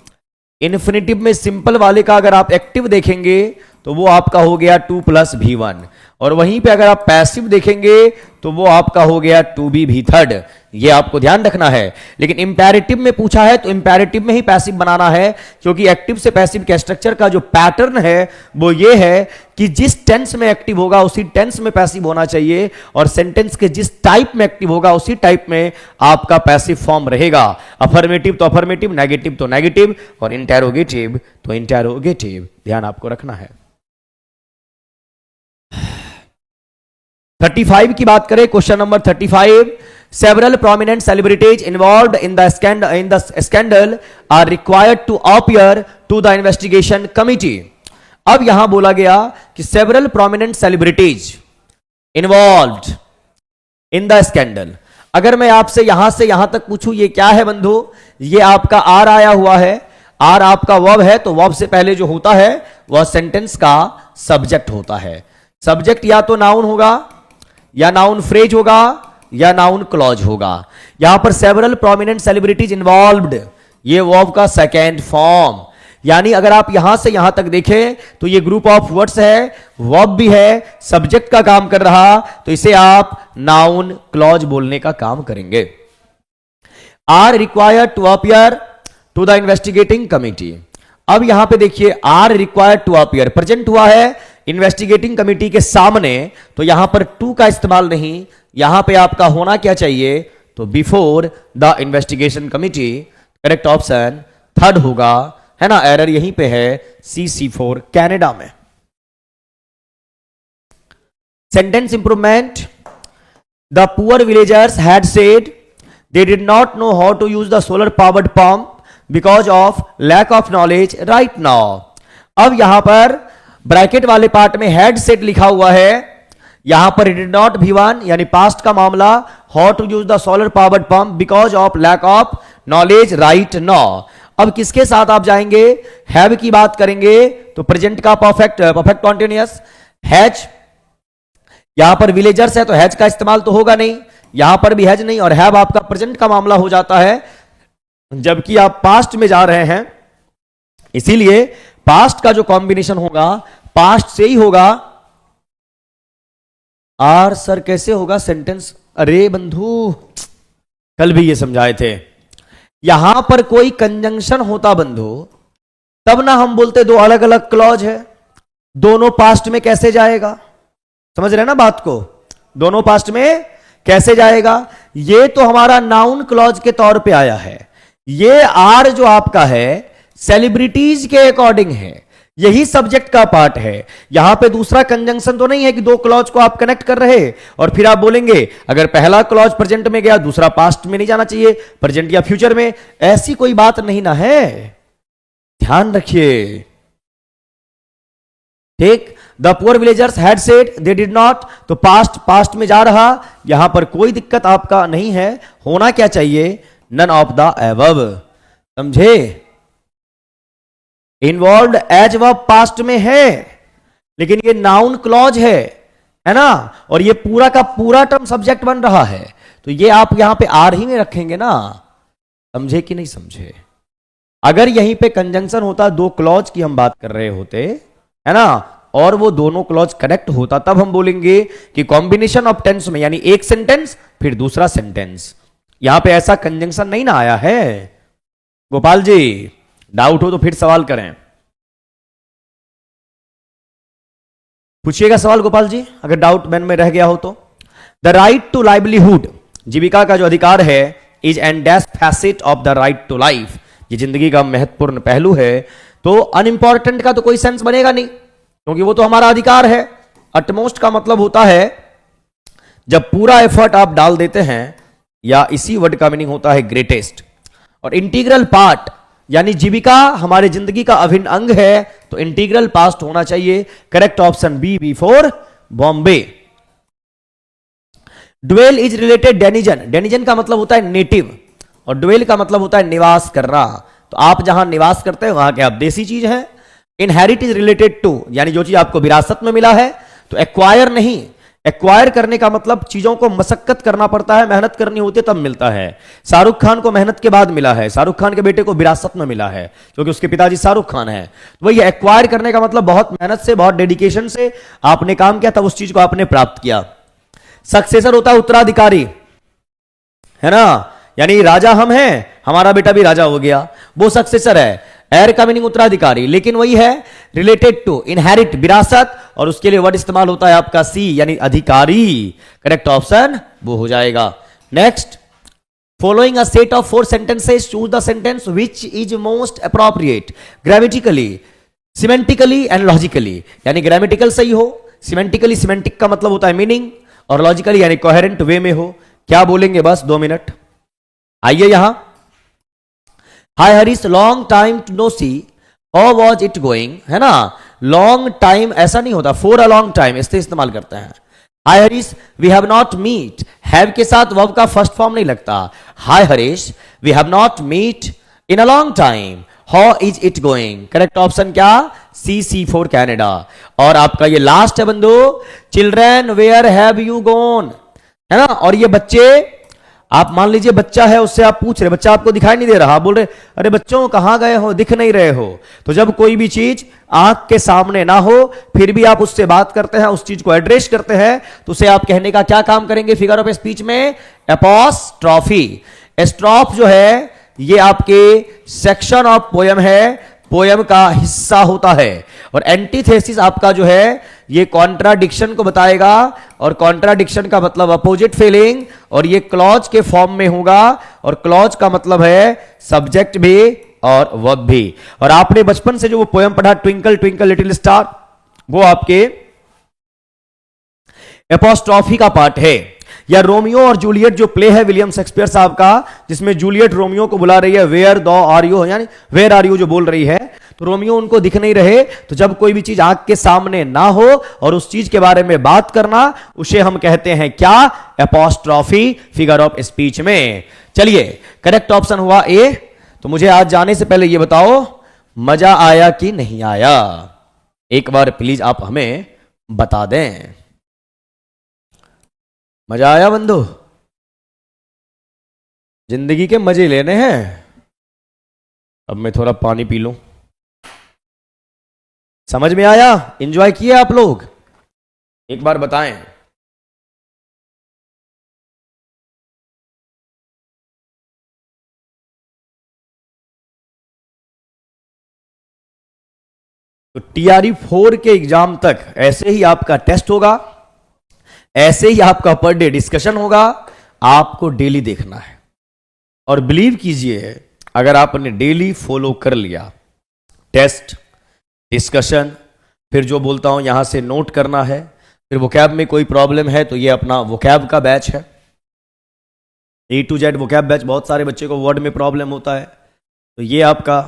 इन्फिनेटिव में सिंपल वाले का अगर आप एक्टिव देखेंगे तो वो आपका हो गया 2 + V1, और वहीं पे अगर आप पैसिव देखेंगे तो वो आपका हो गया 2B भी थर्ड, ये आपको ध्यान रखना है। लेकिन इंपेरेटिव में पूछा है तो इंपेरेटिव में ही पैसिव बनाना है, क्योंकि एक्टिव से पैसिव के स्ट्रक्चर का जो पैटर्न है वो ये है कि जिस टेंस में एक्टिव होगा उसी टेंस में पैसिव होना चाहिए, और सेंटेंस के जिस टाइप में एक्टिव होगा उसी टाइप में आपका पैसिव फॉर्म रहेगा। अफर्मेटिव तो अफर्मेटिव, नेगेटिव तो नेगेटिव, और इंटेरोगेटिव तो इंटेरोगेटिव, ध्यान आपको रखना है। 35 की बात करें, question number 35, several prominent celebrities involved in the scandal are required to appear to the investigation committee। अब यहां बोला गया कि several prominent celebrities involved in the scandal। अगर मैं आपसे यहां से यहां तक पूछूं ये क्या है बंधु, ये आपका आर आया हुआ है, आर आपका वर्ब है, तो वर्ब से पहले जो होता है वह सेंटेंस का सब्जेक्ट होता है। सब्जेक्ट या तो नाउन होगा, या नाउन फ्रेज होगा, या नाउन क्लॉज होगा। यहां पर सेवरल प्रोमिनेंट सेलिब्रिटीज इन्वॉल्व्ड, ये वर्ब का सेकेंड फॉर्म, यानी अगर आप यहां से यहां तक देखें तो ये ग्रुप ऑफ वर्ड्स है, वर्ब भी है, सब्जेक्ट का काम कर रहा, तो इसे आप नाउन क्लॉज बोलने का काम करेंगे। Are required to appear to the investigating committee. अब यहां पे देखिए are required to appear present हुआ है इन्वेस्टिगेटिंग कमिटी के सामने, तो यहां पर टू का इस्तेमाल नहीं, यहां पे आपका होना क्या चाहिए, तो before the investigation committee, correct option third होगा, है ना। एरर यहीं पे है CC4 कनाडा में। Sentence improvement, the poor villagers had said they did not know how to use the solar powered pump because of lack of knowledge right now। अब यहां पर ब्रैकेट वाले पार्ट में हेड सेट लिखा हुआ है, यहां पर डिड नॉट V1 यानी पास्ट का मामला, how to use the solar powered pump because of lack of knowledge right now. अब किसके साथ आप जाएंगे, हैव की बात करेंगे, तो प्रेजेंट का परफेक्ट कॉन्टिन्यूअस हैज, यहां पर विलेजर्स है तो हैज का इस्तेमाल तो होगा नहीं, यहां पर भी हैज नहीं, और हैव आपका प्रेजेंट का मामला हो जाता है जबकि आप पास्ट में जा रहे हैं, इसीलिए पास्ट का जो कॉम्बिनेशन होगा पास्ट से ही होगा। आर सर कैसे होगा सेंटेंस, अरे बंधु कल भी ये समझाए थे, यहां पर कोई कंजंक्शन होता बंधु तब ना हम बोलते दो अलग अलग क्लॉज है, दोनों पास्ट में कैसे जाएगा, समझ रहे ना बात को, दोनों पास्ट में कैसे जाएगा। ये तो हमारा नाउन क्लॉज के तौर पे आया है, ये आर जो आपका है सेलिब्रिटीज के अकॉर्डिंग है, यही सब्जेक्ट का पार्ट है। यहां पे दूसरा कंजंक्शन तो नहीं है कि दो क्लॉज को आप कनेक्ट कर रहे और फिर आप बोलेंगे अगर पहला क्लॉज प्रेजेंट में गया दूसरा पास्ट में नहीं जाना चाहिए, प्रेजेंट या फ्यूचर में, ऐसी कोई बात नहीं ना है, ध्यान रखिए। ठीक, the poor villagers had said they did not, तो पास्ट में जा रहा, यहां पर कोई दिक्कत आपका नहीं है, होना क्या चाहिए, नन ऑफ द एबव, समझे। इन्वॉल्व एज वर्ब पास्ट में है लेकिन ये नाउन क्लॉज है ना, और ये पूरा का पूरा टर्म सब्जेक्ट बन रहा है, तो ये आप यहां पे आर ही में रखेंगे ना, समझे कि नहीं समझे। अगर यहीं पे कंजंक्शन होता, दो क्लॉज की हम बात कर रहे होते, है ना, और वो दोनों क्लॉज कनेक्ट होता, तब हम बोलेंगे कि कॉम्बिनेशन ऑफ टेंस में, यानी एक सेंटेंस फिर दूसरा सेंटेंस। यहां पे ऐसा कंजंक्शन नहीं ना आया है। गोपाल जी डाउट हो तो फिर सवाल करें, पूछिएगा सवाल गोपाल जी, अगर डाउट मन में रह गया हो तो। द राइट टू लाइवलीहुड, जीविका का जो अधिकार है, is and dash facet of the right to life, ये जिंदगी का महत्वपूर्ण पहलू है। तो अनइंपॉर्टेंट का तो कोई सेंस बनेगा नहीं, क्योंकि वो तो हमारा अधिकार है। अटमोस्ट का मतलब होता है जब पूरा एफर्ट आप डाल देते हैं, या इसी वर्ड का मीनिंग होता है ग्रेटेस्ट। और इंटीग्रल पार्ट यानी जीविका हमारे जिंदगी का अभिन्न अंग है, तो इंटीग्रल पास्ट होना चाहिए। Correct option B for Bombay. Dwell is related denizen. Denizen का मतलब होता है नेटिव, और ड्वेल का मतलब होता है निवास करना। तो आप जहां निवास करते हैं वहां के आप देसी चीज है। इनहेरिट इज रिलेटेड टू, यानी जो चीज आपको विरासत में मिला है। तो एक्वायर नहीं, एक्वायर करने का मतलब चीजों को मशक्कत करना पड़ता है, मेहनत करनी होती है तब मिलता है। शाहरुख खान को मेहनत के बाद मिला है, शाहरुख खान के बेटे को विरासत में मिला है क्योंकि उसके पिताजी शाहरुख खान है। तो वही एक्वायर करने का मतलब बहुत मेहनत से, बहुत डेडिकेशन से आपने काम किया तब उस चीज को आपने प्राप्त किया। सक्सेसर होता है उत्तराधिकारी, है ना, यानी राजा हम हैं, हमारा बेटा भी राजा हो गया, वो सक्सेसर है। एयर का मीनिंग उत्तराधिकारी, लेकिन वही है रिलेटेड टू, इनहेरिट विरासत, और उसके लिए वर्ड इस्तेमाल होता है आपका सी यानी अधिकारी। करेक्ट ऑप्शन वो हो जाएगा। Next, following a set of 4 sentences choose the sentence which is most appropriate grammatically, semantically and logically. यानी ग्रामेटिकल सही हो, सिमेंटिकली, सिमेंटिक का मतलब होता है मीनिंग, और लॉजिकली यानी कोहेरेंट वे में हो। क्या बोलेंगे बस 2 मिनट। आइए यहां, hi Harish, long time to no see, how was it going, है ना। लॉन्ग टाइम ऐसा नहीं होता, फॉर अ लॉन्ग टाइम इससे इस्तेमाल करते हैं। Hi Harish, we have not meet, have के साथ वर्ब का फर्स्ट फॉर्म नहीं लगता। Hi Harish, we have not meet in a long time, how is it going. Correct option क्या, सी फॉर कैनेडा। और आपका ये लास्ट है बंधु, children where have you gone, है ना। और ये बच्चे, आप मान लीजिए बच्चा है, उससे आप पूछ रहे, बच्चा आपको दिखाई नहीं दे रहा, आप बोल रहे अरे बच्चों कहां गए हो, दिख नहीं रहे हो। तो जब कोई भी चीज आंख के सामने ना हो फिर भी आप उससे बात करते हैं, उस चीज को एड्रेस करते हैं, तो उसे आप कहने का क्या काम करेंगे फिगर ऑफ स्पीच में, एपॉस्ट्रॉफी। एस्ट्रॉफ जो है ये आपके सेक्शन ऑफ पोयम है, पोयम का हिस्सा होता है। और एंटीथेसिस आपका जो है ये कॉन्ट्राडिक्शन को बताएगा, और कॉन्ट्राडिक्शन का मतलब अपोजिट फीलिंग, और ये क्लॉज के फॉर्म में होगा, और क्लॉज का मतलब है सब्जेक्ट भी और वर्ब भी। और आपने बचपन से जो वो पोयम पढ़ा ट्विंकल ट्विंकल लिटिल स्टार, वो आपके एपॉस्ट्रॉफी का पार्ट है। या रोमियो और जूलियट जो प्ले है विलियम शेक्सपियर साहब का, जिसमें जूलियट रोमियो को बुला रही है वेयर दो आर यू, यानी वेयर आर यू जो बोल रही है, तो रोमियो उनको दिख नहीं रहे। तो जब कोई भी चीज आंख के सामने ना हो और उस चीज के बारे में बात करना, उसे हम कहते हैं क्या, एपॉस्ट्रॉफी फिगर ऑफ स्पीच में। चलिए करेक्ट ऑप्शन हुआ ए। तो मुझे आज जाने से पहले ये बताओ मजा आया कि नहीं आया, एक बार प्लीज आप हमें बता दें। मजा आया बंधु, जिंदगी के मजे लेने हैं। अब मैं थोड़ा पानी पी लूं। समझ में आया, एंजॉय किए आप लोग, एक बार बताएं। तो टीआरई 4 के एग्जाम तक ऐसे ही आपका टेस्ट होगा, ऐसे ही आपका पर डे डिस्कशन होगा। आपको डेली देखना है, और बिलीव कीजिए अगर आपने डेली फॉलो कर लिया, टेस्ट, डिस्कशन, फिर जो बोलता हूं यहां से नोट करना है, फिर वोकैब में कोई प्रॉब्लम है तो ये अपना वोकैब का बैच है, A to Z vocab batch. बहुत सारे बच्चे को वर्ड में प्रॉब्लम होता है, तो ये आपका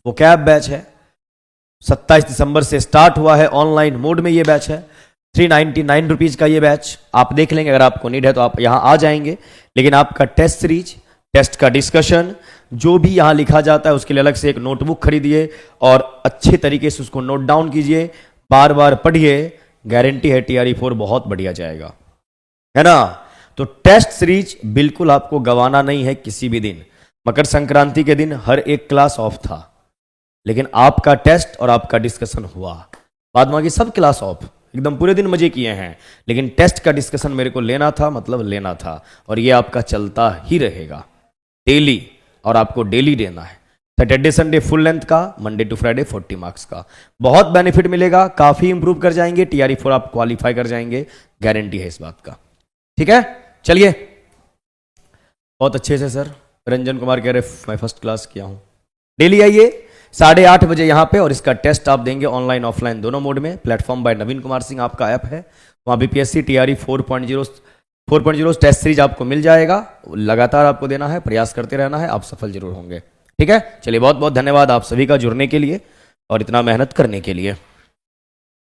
वोकैब बैच है। 27 दिसंबर से स्टार्ट हुआ है, ऑनलाइन मोड में ये बैच है। 399 रुपीज का ये बैच आप देख लेंगे, अगर आपको नीड है तो आप यहां आ जाएंगे। लेकिन आपका टेस्ट सीरीज, टेस्ट का डिस्कशन, जो भी यहां लिखा जाता है उसके लिए अलग से एक नोटबुक खरीदिए और अच्छे तरीके से उसको नोट डाउन कीजिए, बार बार पढ़िए। गारंटी है टीआरई 4 बहुत बढ़िया जाएगा, है ना। तो टेस्ट सीरीज बिल्कुल आपको गंवाना नहीं है किसी भी दिन। मकर संक्रांति के दिन हर एक क्लास ऑफ था, लेकिन आपका टेस्ट और आपका डिस्कशन हुआ। बाद बाकी सब क्लास ऑफ, एकदम पूरे दिन मजे किए हैं, लेकिन टेस्ट का डिस्कशन मेरे को लेना था, मतलब लेना था। और ये आपका चलता ही रहेगा डेली, और आपको डेली देना है। सैटरडे संडे फुल लेंथ का, मंडे टू फ्राइडे 40 मार्क्स का। बहुत बेनिफिट मिलेगा, काफी इंप्रूव कर जाएंगे, टीआरई 4 आप क्वालिफाई कर जाएंगे, गारंटी है इस बात का। ठीक है, चलिए। बहुत अच्छे से सर, रंजन कुमार कह रहे मैं फर्स्ट क्लास किया हूं। डेली आइए, 8:30 बजे यहाँ पे, और इसका टेस्ट आप देंगे ऑनलाइन ऑफलाइन दोनों मोड में। प्लेटफॉर्म बाय नवीन कुमार सिंह आपका ऐप है, वहाँ बीपीएससी टीआरई 4.0 टेस्ट सीरीज आपको मिल जाएगा। लगातार आपको देना है, प्रयास करते रहना है, आप सफल जरूर होंगे। ठीक है, चलिए बहुत बहुत धन्यवाद आप सभी का जुड़ने के लिए और इतना मेहनत करने के लिए।